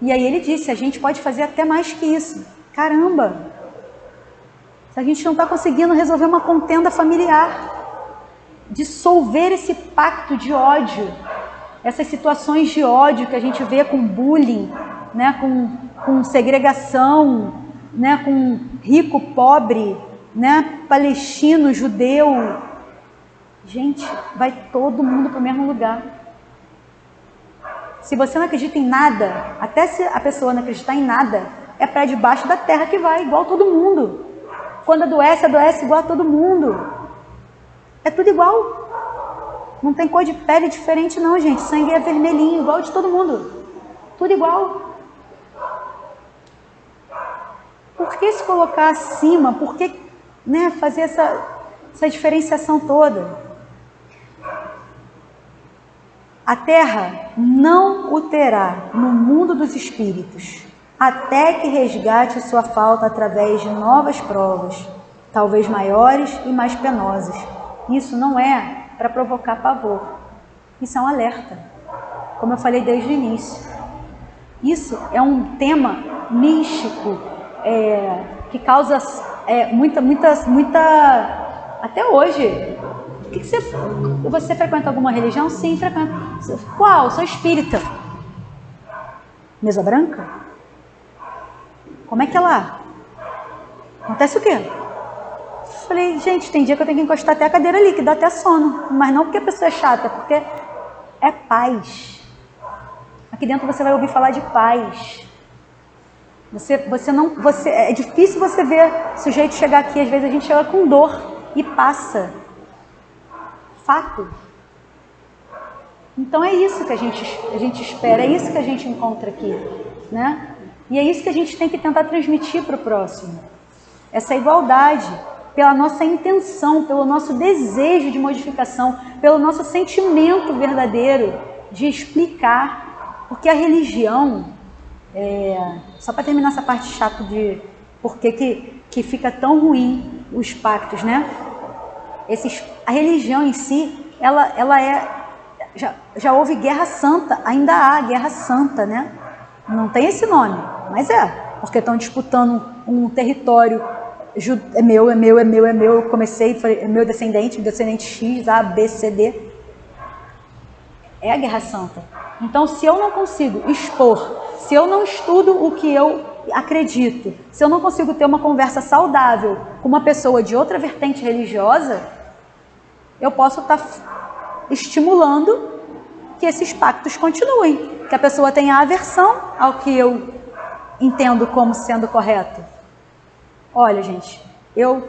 E aí ele disse, a gente pode fazer até mais que isso. Caramba! Se a gente não está conseguindo resolver uma contenda familiar, dissolver esse pacto de ódio, essas situações de ódio que a gente vê com bullying, né, com segregação, né, com rico, pobre, né, palestino, judeu. Gente, vai todo mundo para o mesmo lugar. Se você não acredita em nada, até se a pessoa não acreditar em nada, é para debaixo da terra que vai, igual todo mundo. Quando adoece igual a todo mundo. É tudo igual. Não tem cor de pele diferente não, gente. Sangue é vermelhinho, igual de todo mundo. Tudo igual. Por que se colocar acima? Por que, né, fazer essa diferenciação toda? A terra não o terá no mundo dos espíritos, até que resgate sua falta através de novas provas, talvez maiores e mais penosas. Isso não é para provocar pavor, isso é um alerta, como eu falei desde o início. Isso é um tema místico, que causa muita, até hoje. Você frequenta alguma religião? Sim, frequento. Qual? Sou espírita. Mesa branca? Como é que é lá? Acontece o quê? Falei, gente, tem dia que eu tenho que encostar até a cadeira ali, que dá até sono. Mas não porque a pessoa é chata, porque é paz. Aqui dentro você vai ouvir falar de paz. É difícil você ver sujeito chegar aqui, às vezes a gente chega com dor e passa. Fato. Então é isso que a gente espera, é isso que a gente encontra aqui, né? E é isso que a gente tem que tentar transmitir para o próximo. Essa igualdade, pela nossa intenção, pelo nosso desejo de modificação, pelo nosso sentimento verdadeiro de explicar, porque a religião, só para terminar essa parte chata de por que fica tão ruim os pactos, né? A religião em si, ela é... Já houve guerra santa, ainda há guerra santa, né? Não tem esse nome, mas porque estão disputando um território, é meu, eu comecei, falei, é meu descendente X, A, B, C, D. É a guerra santa. Então, se eu não consigo expor, se eu não estudo o que eu acredito, se eu não consigo ter uma conversa saudável com uma pessoa de outra vertente religiosa, eu posso estar estimulando que esses pactos continuem, que a pessoa tenha aversão ao que eu entendo como sendo correto. Olha, gente, eu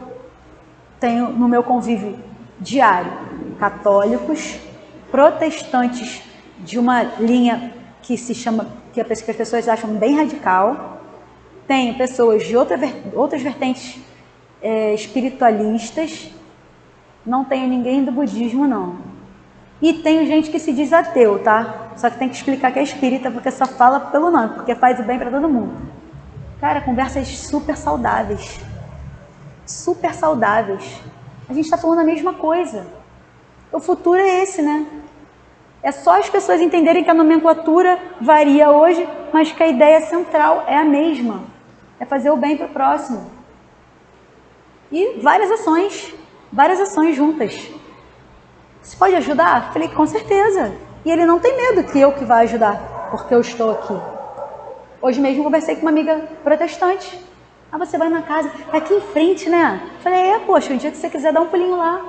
tenho no meu convívio diário católicos, protestantes de uma linha que se chama, que as pessoas acham bem radical, tenho pessoas de outras vertentes espiritualistas, não tenho ninguém do budismo, não. E tenho gente que se diz ateu, tá? Só que tem que explicar que é espírita, porque só fala pelo nome, porque faz o bem para todo mundo. Cara, conversas super saudáveis. Super saudáveis. A gente está falando a mesma coisa. O futuro é esse, né? É só as pessoas entenderem que a nomenclatura varia hoje, mas que a ideia central é a mesma. É fazer o bem para o próximo. E várias ações juntas. Você pode ajudar? Falei, com certeza. E ele não tem medo que eu que vá ajudar, porque eu estou aqui. Hoje mesmo conversei com uma amiga protestante. Ah, você vai na casa, é aqui em frente, né? Falei, poxa, o dia que você quiser dar um pulinho lá.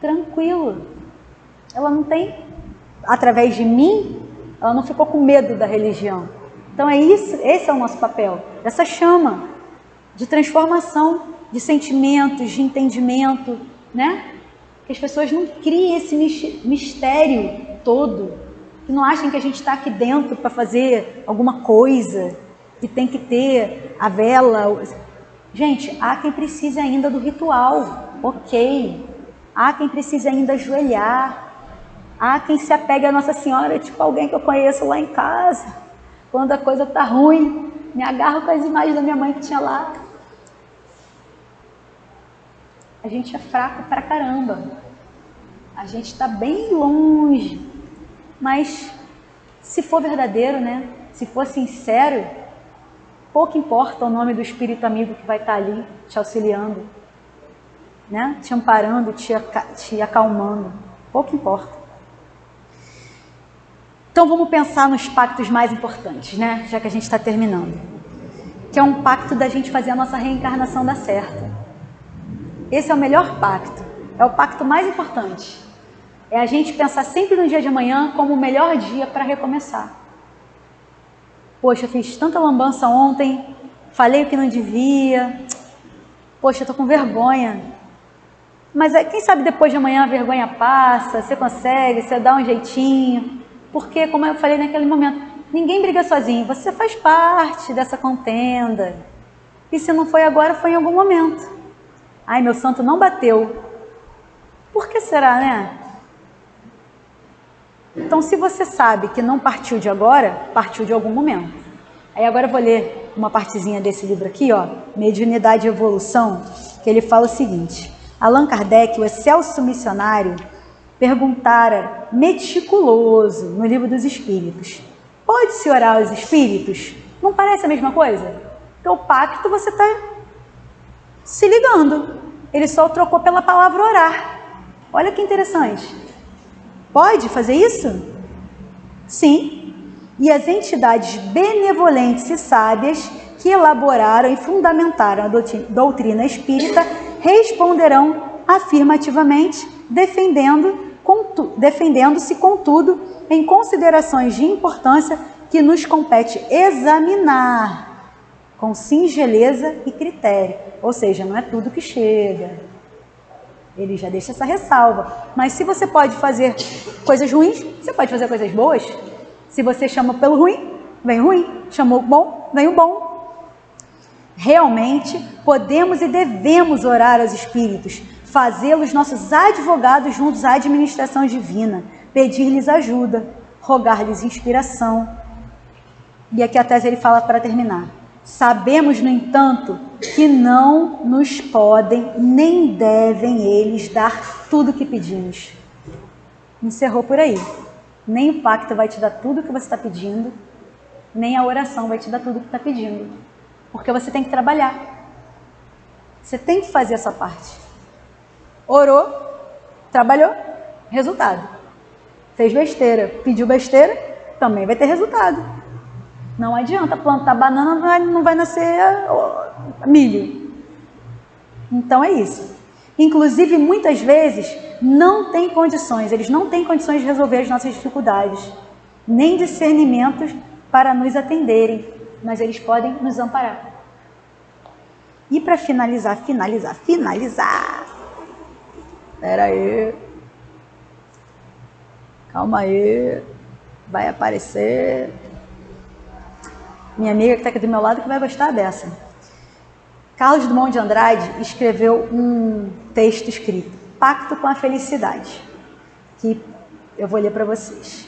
Tranquilo. Ela não tem, através de mim, ela não ficou com medo da religião. Então é isso, esse é o nosso papel, essa chama de transformação, de sentimentos, de entendimento, né? Que as pessoas não criem esse mistério todo, que não achem que a gente está aqui dentro para fazer alguma coisa, que tem que ter a vela. Gente, há quem precise ainda do ritual, ok. Há quem precise ainda ajoelhar. Há quem se apegue a Nossa Senhora, tipo alguém que eu conheço lá em casa. Quando a coisa está ruim, me agarro com as imagens da minha mãe que tinha lá. A gente é fraco pra caramba. A gente está bem longe. Mas se for verdadeiro, né? Se for sincero, pouco importa o nome do espírito amigo que vai estar ali te auxiliando, né? Te amparando, te acalmando. Pouco importa. Então vamos pensar nos pactos mais importantes, né? Já que a gente está terminando. Que é um pacto da gente fazer a nossa reencarnação dar certo. Esse é o melhor pacto. É o pacto mais importante. É a gente pensar sempre no dia de amanhã como o melhor dia para recomeçar. Poxa, eu fiz tanta lambança ontem, falei o que não devia. Poxa, eu tô com vergonha. Mas quem sabe depois de amanhã a vergonha passa, você consegue, você dá um jeitinho. Porque, como eu falei naquele momento, ninguém briga sozinho, você faz parte dessa contenda. E se não foi agora, foi em algum momento. Ai, meu santo não bateu. Por que será, né? Então, se você sabe que não partiu de agora, partiu de algum momento. Aí agora eu vou ler uma partezinha desse livro aqui, ó, Mediunidade e Evolução, que ele fala o seguinte: Allan Kardec, o excelso missionário, perguntara meticuloso no Livro dos Espíritos: pode-se orar aos espíritos? Não parece a mesma coisa? Então o pacto você está se ligando. Ele só trocou pela palavra orar. Olha que interessante. Pode fazer isso? Sim. E as entidades benevolentes e sábias que elaboraram e fundamentaram a doutrina espírita responderão afirmativamente, defendendo-se, contudo, em considerações de importância que nos compete examinar com singeleza e critério. Ou seja, não é tudo que chega. Ele já deixa essa ressalva. Mas se você pode fazer coisas ruins, você pode fazer coisas boas. Se você chama pelo ruim, vem o ruim. Chamou o bom, vem o bom. Realmente, podemos e devemos orar aos espíritos, fazê-los nossos advogados juntos à administração divina, pedir-lhes ajuda, rogar-lhes inspiração. E aqui a tese ele fala para terminar: sabemos, no entanto, que não nos podem nem devem eles dar tudo o que pedimos. Encerrou por aí. Nem o pacto vai te dar tudo o que você está pedindo, nem a oração vai te dar tudo o que está pedindo. Porque você tem que trabalhar. Você tem que fazer essa parte. Orou, trabalhou, resultado. Fez besteira, pediu besteira, também vai ter resultado. Não adianta plantar banana, não vai nascer milho. Então é isso. Inclusive, muitas vezes, não tem condições, eles não têm condições de resolver as nossas dificuldades, nem discernimentos para nos atenderem, mas eles podem nos amparar. E para finalizar. Espera aí. Calma aí. Vai aparecer. Minha amiga que está aqui do meu lado que vai gostar dessa. Carlos Drummond de Andrade escreveu um texto escrito, Pacto com a Felicidade, que eu vou ler para vocês.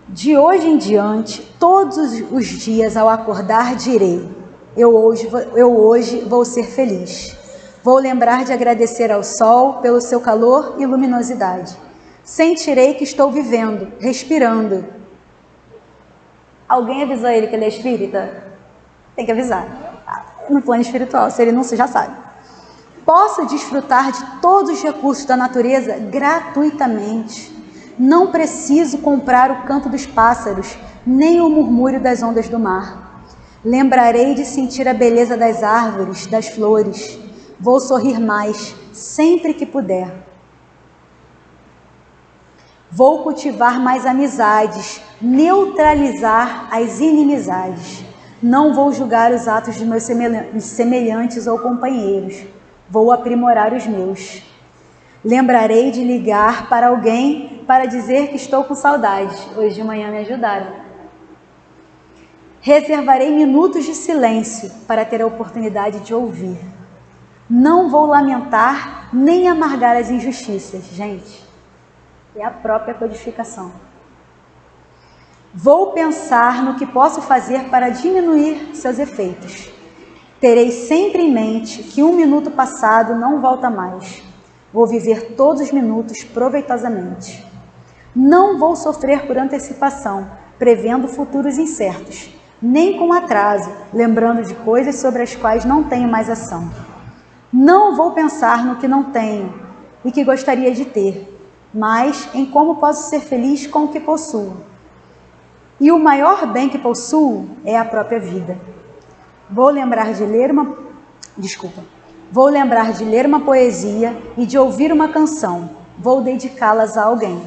De hoje em diante, todos os dias ao acordar direi: eu hoje vou ser feliz. Vou lembrar de agradecer ao sol pelo seu calor e luminosidade. Sentirei que estou vivendo, respirando. Alguém avisou ele que ele é espírita? Tem que avisar. No plano espiritual, se ele não já sabe. Posso desfrutar de todos os recursos da natureza gratuitamente. Não preciso comprar o canto dos pássaros, nem o murmúrio das ondas do mar. Lembrarei de sentir a beleza das árvores, das flores. Vou sorrir mais, sempre que puder. Vou cultivar mais amizades, neutralizar as inimizades. Não vou julgar os atos de meus semelhantes ou companheiros. Vou aprimorar os meus. Lembrarei de ligar para alguém para dizer que estou com saudade. Hoje de manhã me ajudaram. Reservarei minutos de silêncio para ter a oportunidade de ouvir. Não vou lamentar nem amargar as injustiças. Gente, é a própria codificação. Vou pensar no que posso fazer para diminuir seus efeitos. Terei sempre em mente que um minuto passado não volta mais. Vou viver todos os minutos proveitosamente. Não vou sofrer por antecipação, prevendo futuros incertos, nem com atraso, lembrando de coisas sobre as quais não tenho mais ação. Não vou pensar no que não tenho e que gostaria de ter, mas em como posso ser feliz com o que possuo. E o maior bem que possuo é a própria vida. Vou lembrar de ler uma poesia e de ouvir uma canção. Vou dedicá-las a alguém.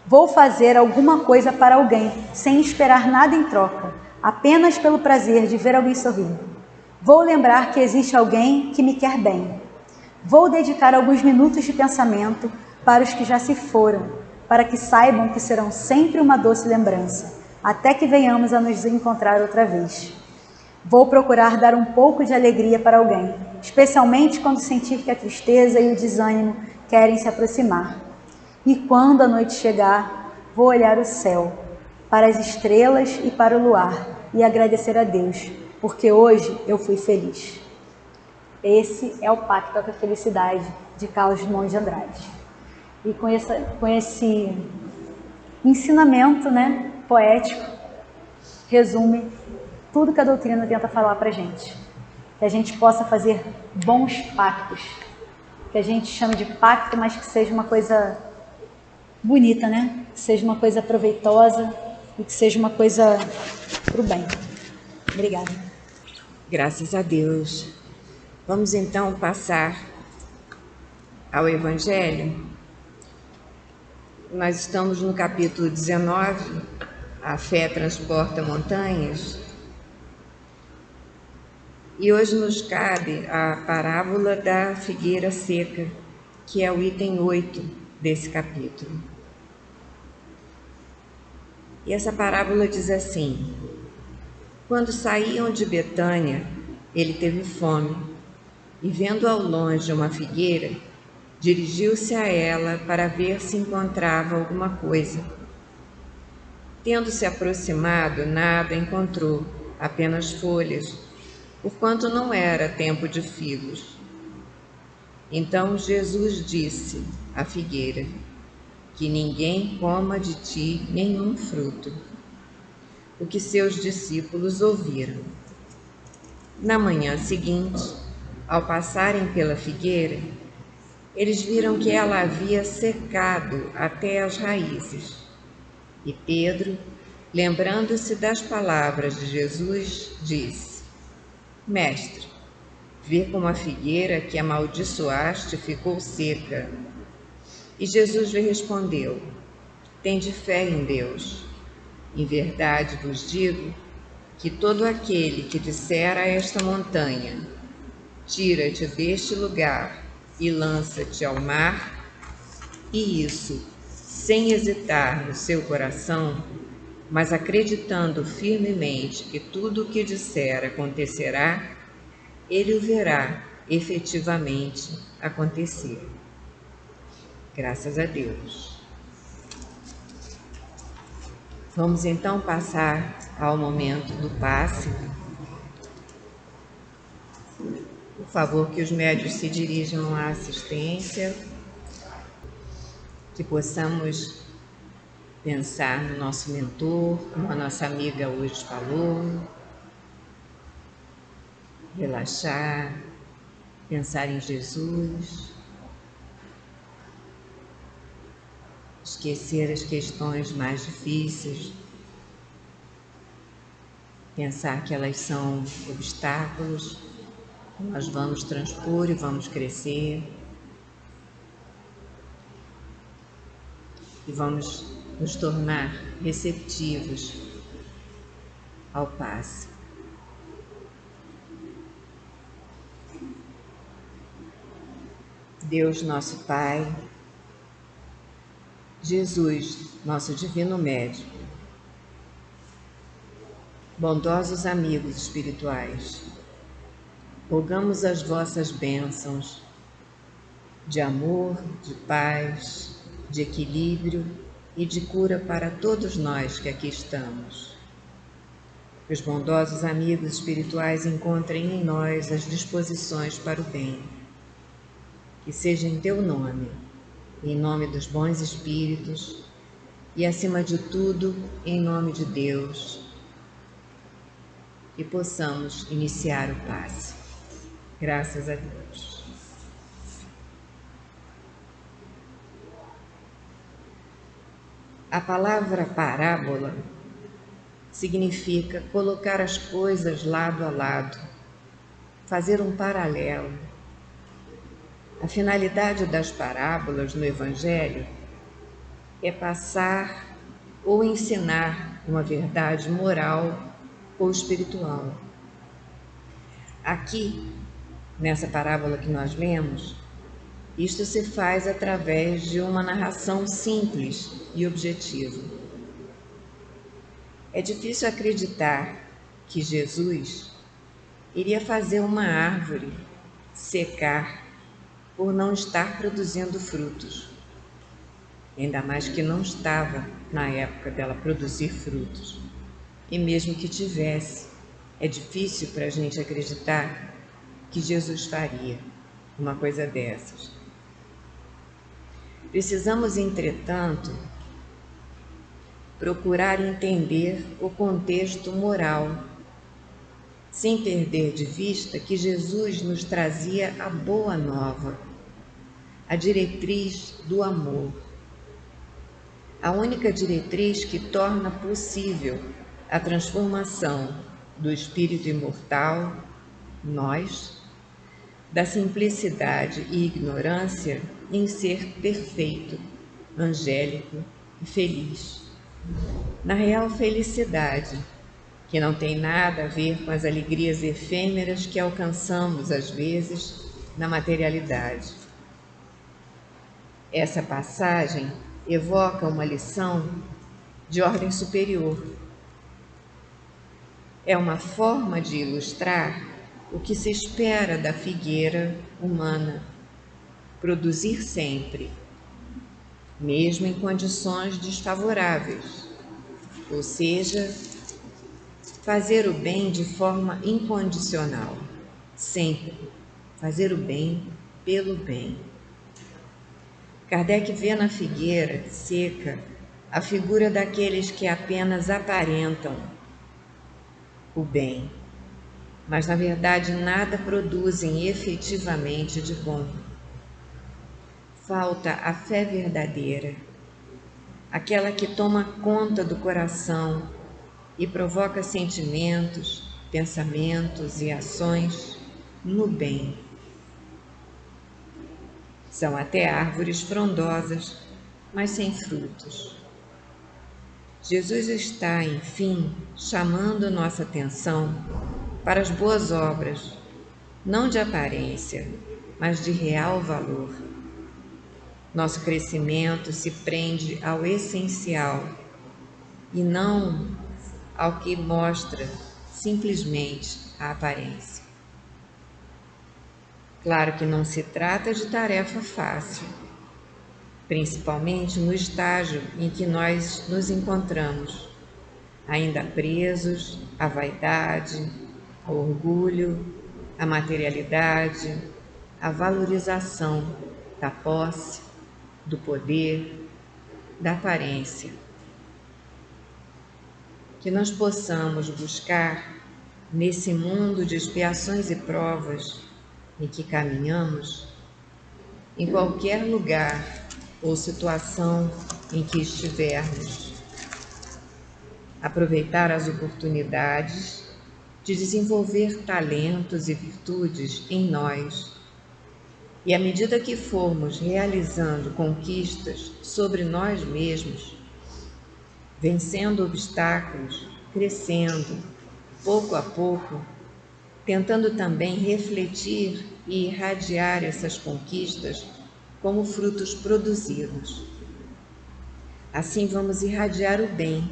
Vou fazer alguma coisa para alguém, sem esperar nada em troca, apenas pelo prazer de ver alguém sorrir. Vou lembrar que existe alguém que me quer bem. Vou dedicar alguns minutos de pensamento para os que já se foram, para que saibam que serão sempre uma doce lembrança, até que venhamos a nos encontrar outra vez. Vou procurar dar um pouco de alegria para alguém, especialmente quando sentir que a tristeza e o desânimo querem se aproximar. E quando a noite chegar, vou olhar o céu, para as estrelas e para o luar, e agradecer a Deus, porque hoje eu fui feliz. Esse é o Pacto com a Felicidade, de Carlos Drummond de Andrade. E com esse ensinamento, poético, resume tudo que a doutrina tenta falar para a gente. Que a gente possa fazer bons pactos, que a gente chame de pacto, mas que seja uma coisa bonita, que seja uma coisa proveitosa e que seja uma coisa para o bem. Obrigada. Graças a Deus. Vamos então passar ao Evangelho. Nós estamos no capítulo 19, a fé transporta montanhas, e hoje nos cabe a parábola da figueira seca, que é o item 8 desse capítulo. E essa parábola diz assim: quando saíam de Betânia, ele teve fome, e vendo ao longe uma figueira, dirigiu-se a ela para ver se encontrava alguma coisa. Tendo se aproximado, nada encontrou, apenas folhas, porquanto não era tempo de figos. Então Jesus disse à figueira: que ninguém coma de ti nenhum fruto. O que seus discípulos ouviram. Na manhã seguinte, ao passarem pela figueira, eles viram que ela havia secado até as raízes. E Pedro, lembrando-se das palavras de Jesus, disse: Mestre, vê como a figueira que amaldiçoaste ficou seca. E Jesus lhe respondeu: tende fé em Deus. Em verdade vos digo que todo aquele que disser a esta montanha: tira-te deste lugar e lança-te ao mar, e isso sem hesitar no seu coração, mas acreditando firmemente que tudo o que disser acontecerá, ele o verá efetivamente acontecer. Graças a Deus. Vamos então passar ao momento do passe. Por favor, que os médios se dirijam à assistência, que possamos pensar no nosso mentor, como a nossa amiga hoje falou, relaxar, pensar em Jesus, esquecer as questões mais difíceis, pensar que elas são obstáculos que nós vamos transpor e vamos crescer. e vamos nos tornar receptivos ao passe. Deus, nosso Pai, Jesus, nosso divino médico, bondosos amigos espirituais, rogamos as vossas bênçãos de amor, de paz, de equilíbrio e de cura para todos nós que aqui estamos. Que os bondosos amigos espirituais encontrem em nós as disposições para o bem. Que seja em teu nome, em nome dos bons espíritos e, acima de tudo, em nome de Deus, que possamos iniciar o passe. Graças a Deus. A palavra parábola significa colocar as coisas lado a lado, fazer um paralelo. A finalidade das parábolas no Evangelho é passar ou ensinar uma verdade moral ou espiritual. Aqui, nessa parábola que nós lemos, isto se faz através de uma narração simples e objetiva. É difícil acreditar que Jesus iria fazer uma árvore secar por não estar produzindo frutos. Ainda mais que não estava na época dela produzir frutos. E mesmo que tivesse, é difícil para a gente acreditar que Jesus faria uma coisa dessas. Precisamos, entretanto, procurar entender o contexto moral, sem perder de vista que Jesus nos trazia a boa nova, a diretriz do amor, a única diretriz que torna possível a transformação do espírito imortal, nós, da simplicidade e ignorância em ser perfeito, angélico e feliz. Na real felicidade, que não tem nada a ver com as alegrias efêmeras que alcançamos às vezes na materialidade. Essa passagem evoca uma lição de ordem superior. É uma forma de ilustrar o que se espera da figueira humana, produzir sempre, mesmo em condições desfavoráveis, ou seja, fazer o bem de forma incondicional, sempre, fazer o bem pelo bem. Kardec vê na figueira seca a figura daqueles que apenas aparentam o bem, mas na verdade nada produzem efetivamente de bom. Falta a fé verdadeira, aquela que toma conta do coração e provoca sentimentos, pensamentos e ações no bem. São até árvores frondosas, mas sem frutos. Jesus está, enfim, chamando nossa atenção para as boas obras, não de aparência, mas de real valor. Nosso crescimento se prende ao essencial e não ao que mostra simplesmente a aparência. Claro que não se trata de tarefa fácil, principalmente no estágio em que nós nos encontramos, ainda presos à vaidade, ao orgulho, à materialidade, à valorização da posse, do poder, da aparência. Que nós possamos buscar, nesse mundo de expiações e provas em que caminhamos, em qualquer lugar ou situação em que estivermos, aproveitar as oportunidades de desenvolver talentos e virtudes em nós, E à medida que formos realizando conquistas sobre nós mesmos, vencendo obstáculos, crescendo, pouco a pouco, tentando também refletir e irradiar essas conquistas como frutos produzidos. Assim vamos irradiar o bem,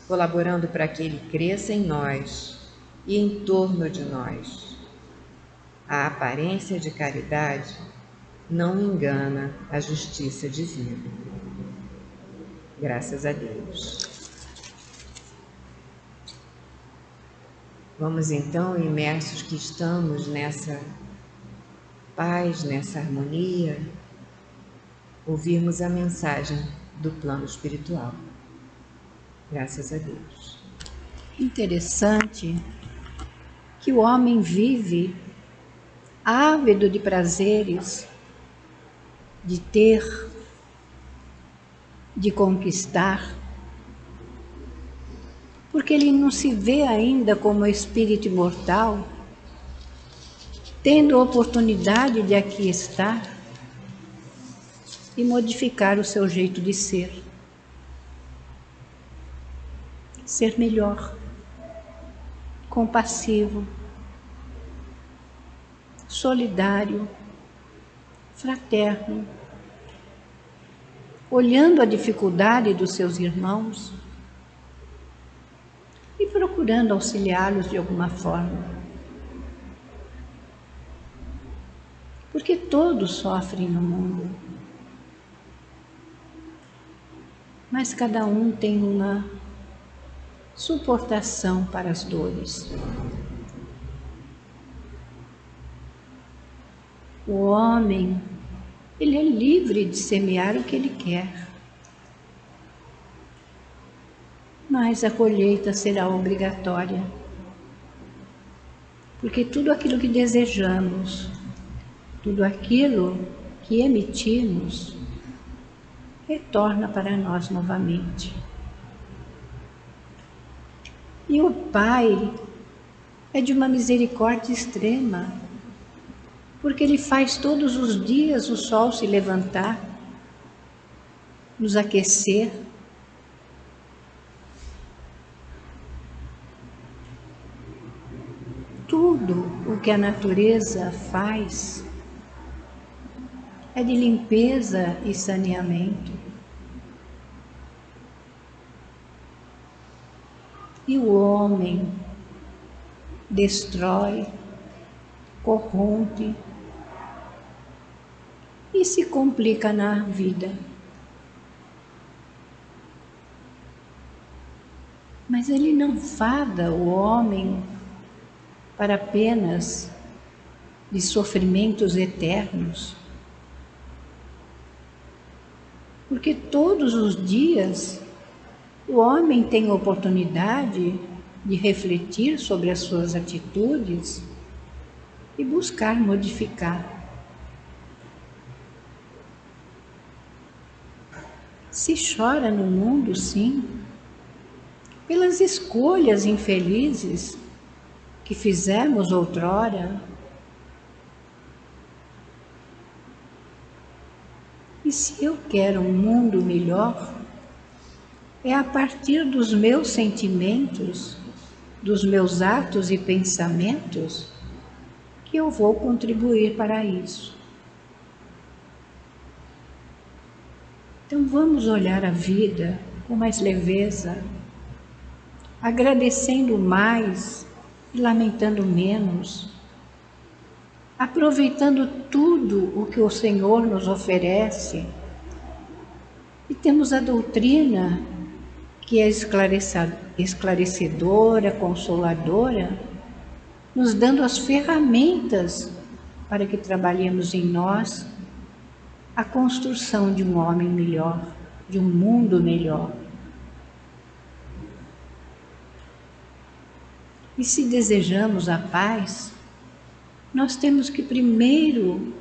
colaborando para que ele cresça em nós e em torno de nós. A aparência de caridade não engana a justiça divina. Graças a Deus. Vamos então, imersos que estamos nessa paz, nessa harmonia, ouvirmos a mensagem do plano espiritual. Graças a Deus. Interessante que o homem vive ávido de prazeres, de ter, de conquistar, porque ele não se vê ainda como espírito imortal, tendo a oportunidade de aqui estar e modificar o seu jeito de ser. Ser melhor, compassivo, solidário, fraterno, olhando a dificuldade dos seus irmãos e procurando auxiliá-los de alguma forma. Porque todos sofrem no mundo, mas cada um tem uma suportação para as dores. O homem, ele é livre de semear o que ele quer, mas a colheita será obrigatória, porque tudo aquilo que desejamos, tudo aquilo que emitimos, retorna para nós novamente. E o Pai é de uma misericórdia extrema, porque Ele faz todos os dias o sol se levantar, nos aquecer. Tudo o que a natureza faz é de limpeza e saneamento. E o homem destrói, corrompe e se complica na vida. Mas ele não fada o homem para apenas de sofrimentos eternos, porque todos os dias o homem tem oportunidade de refletir sobre as suas atitudes e buscar modificar. Se chora no mundo, sim, pelas escolhas infelizes que fizemos outrora. E se eu quero um mundo melhor, é a partir dos meus sentimentos, dos meus atos e pensamentos, que eu vou contribuir para isso. Então vamos olhar a vida com mais leveza, agradecendo mais e lamentando menos, aproveitando tudo o que o Senhor nos oferece. E temos a doutrina que é esclarecedora, consoladora, nos dando as ferramentas para que trabalhemos em nós a construção de um homem melhor, de um mundo melhor. E se desejamos a paz, nós temos que primeiro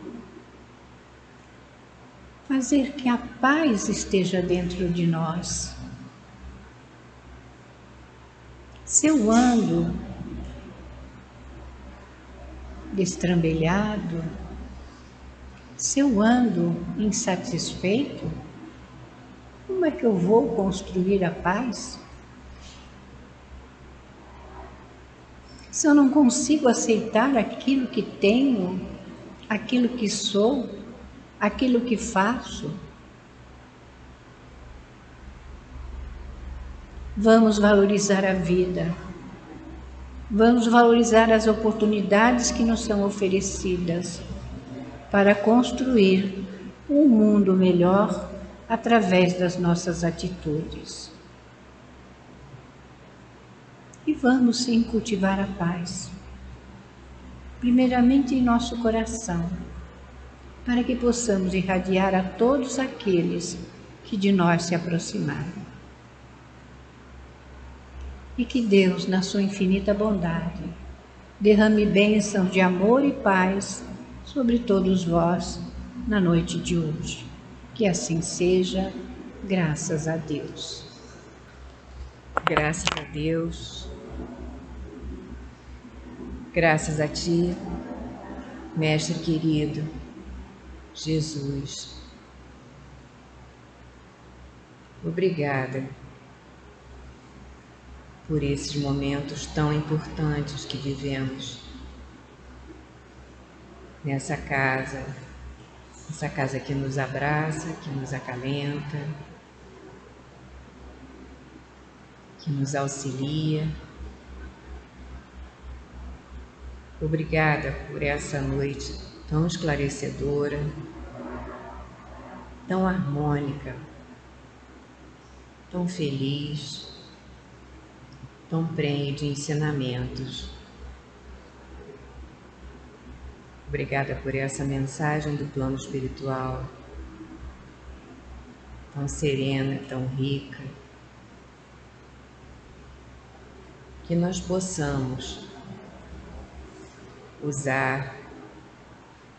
fazer que a paz esteja dentro de nós. Se eu ando destrambelhado, Se eu ando insatisfeito, como é que eu vou construir a paz? Se eu não consigo aceitar aquilo que tenho, aquilo que sou, aquilo que faço, vamos valorizar a vida, vamos valorizar as oportunidades que nos são oferecidas para construir um mundo melhor através das nossas atitudes. E vamos sim cultivar a paz, primeiramente em nosso coração, para que possamos irradiar a todos aqueles que de nós se aproximarem. E que Deus, na sua infinita bondade, derrame bênçãos de amor e paz sobre todos vós na noite de hoje. Que assim seja, graças a Deus. Graças a Deus. Graças a Ti, Mestre querido, Jesus. Obrigada por esses momentos tão importantes que vivemos nessa casa, essa casa que nos abraça, que nos acalenta, que nos auxilia. Obrigada por essa noite tão esclarecedora, tão harmônica, tão feliz, tão prenhe de ensinamentos. Obrigada por essa mensagem do plano espiritual, tão serena, tão rica. Que nós possamos usar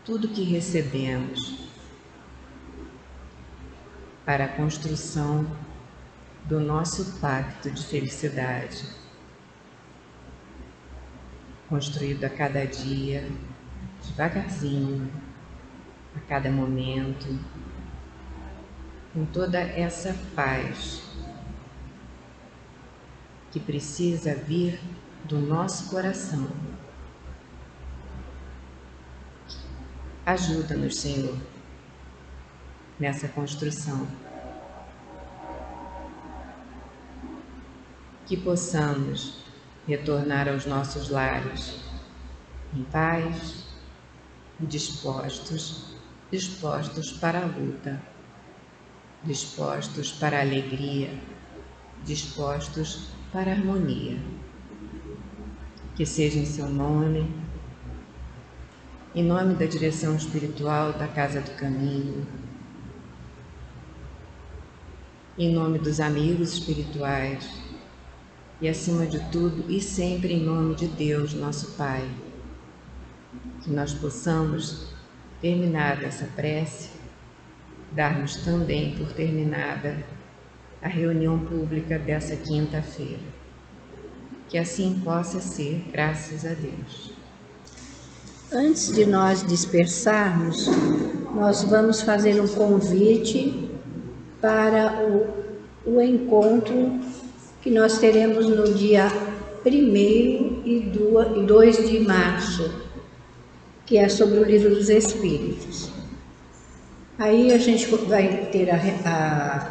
tudo que recebemos para a construção do nosso pacto de felicidade, construído a cada dia, devagarzinho, a cada momento, com toda essa paz que precisa vir do nosso coração. Ajuda-nos, Senhor, nessa construção. Que possamos retornar aos nossos lares em paz e dispostos para a luta, dispostos para a alegria, dispostos para a harmonia. Que seja em seu nome, em nome da direção espiritual da Casa do Caminho, em nome dos amigos espirituais e, acima de tudo e sempre, em nome de Deus, nosso Pai, que nós possamos terminar essa prece, darmos também por terminada a reunião pública dessa quinta-feira. Que assim possa ser, graças a Deus. Antes de nós dispersarmos, nós vamos fazer um convite para o encontro que nós teremos no dia 1º e 2 de março, que é sobre o Livro dos Espíritos. Aí a gente vai ter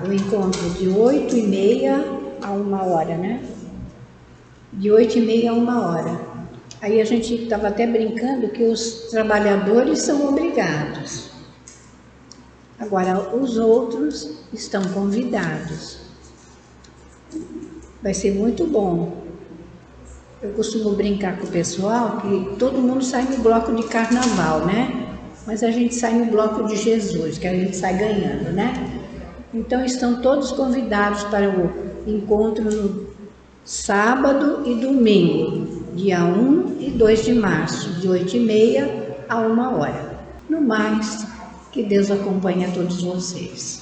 o encontro de 8h30 a 1h, né? De 8h30 a 1h. Aí a gente estava até brincando que os trabalhadores são obrigados. Agora, os outros estão convidados. Vai ser muito bom. Eu costumo brincar com o pessoal que todo mundo sai no bloco de carnaval, né? Mas a gente sai no bloco de Jesus, que a gente sai ganhando, né? Então estão todos convidados para o encontro no sábado e domingo, dia 1 e 2 de março, de 8h30 a 1h. No mais, que Deus acompanhe a todos vocês.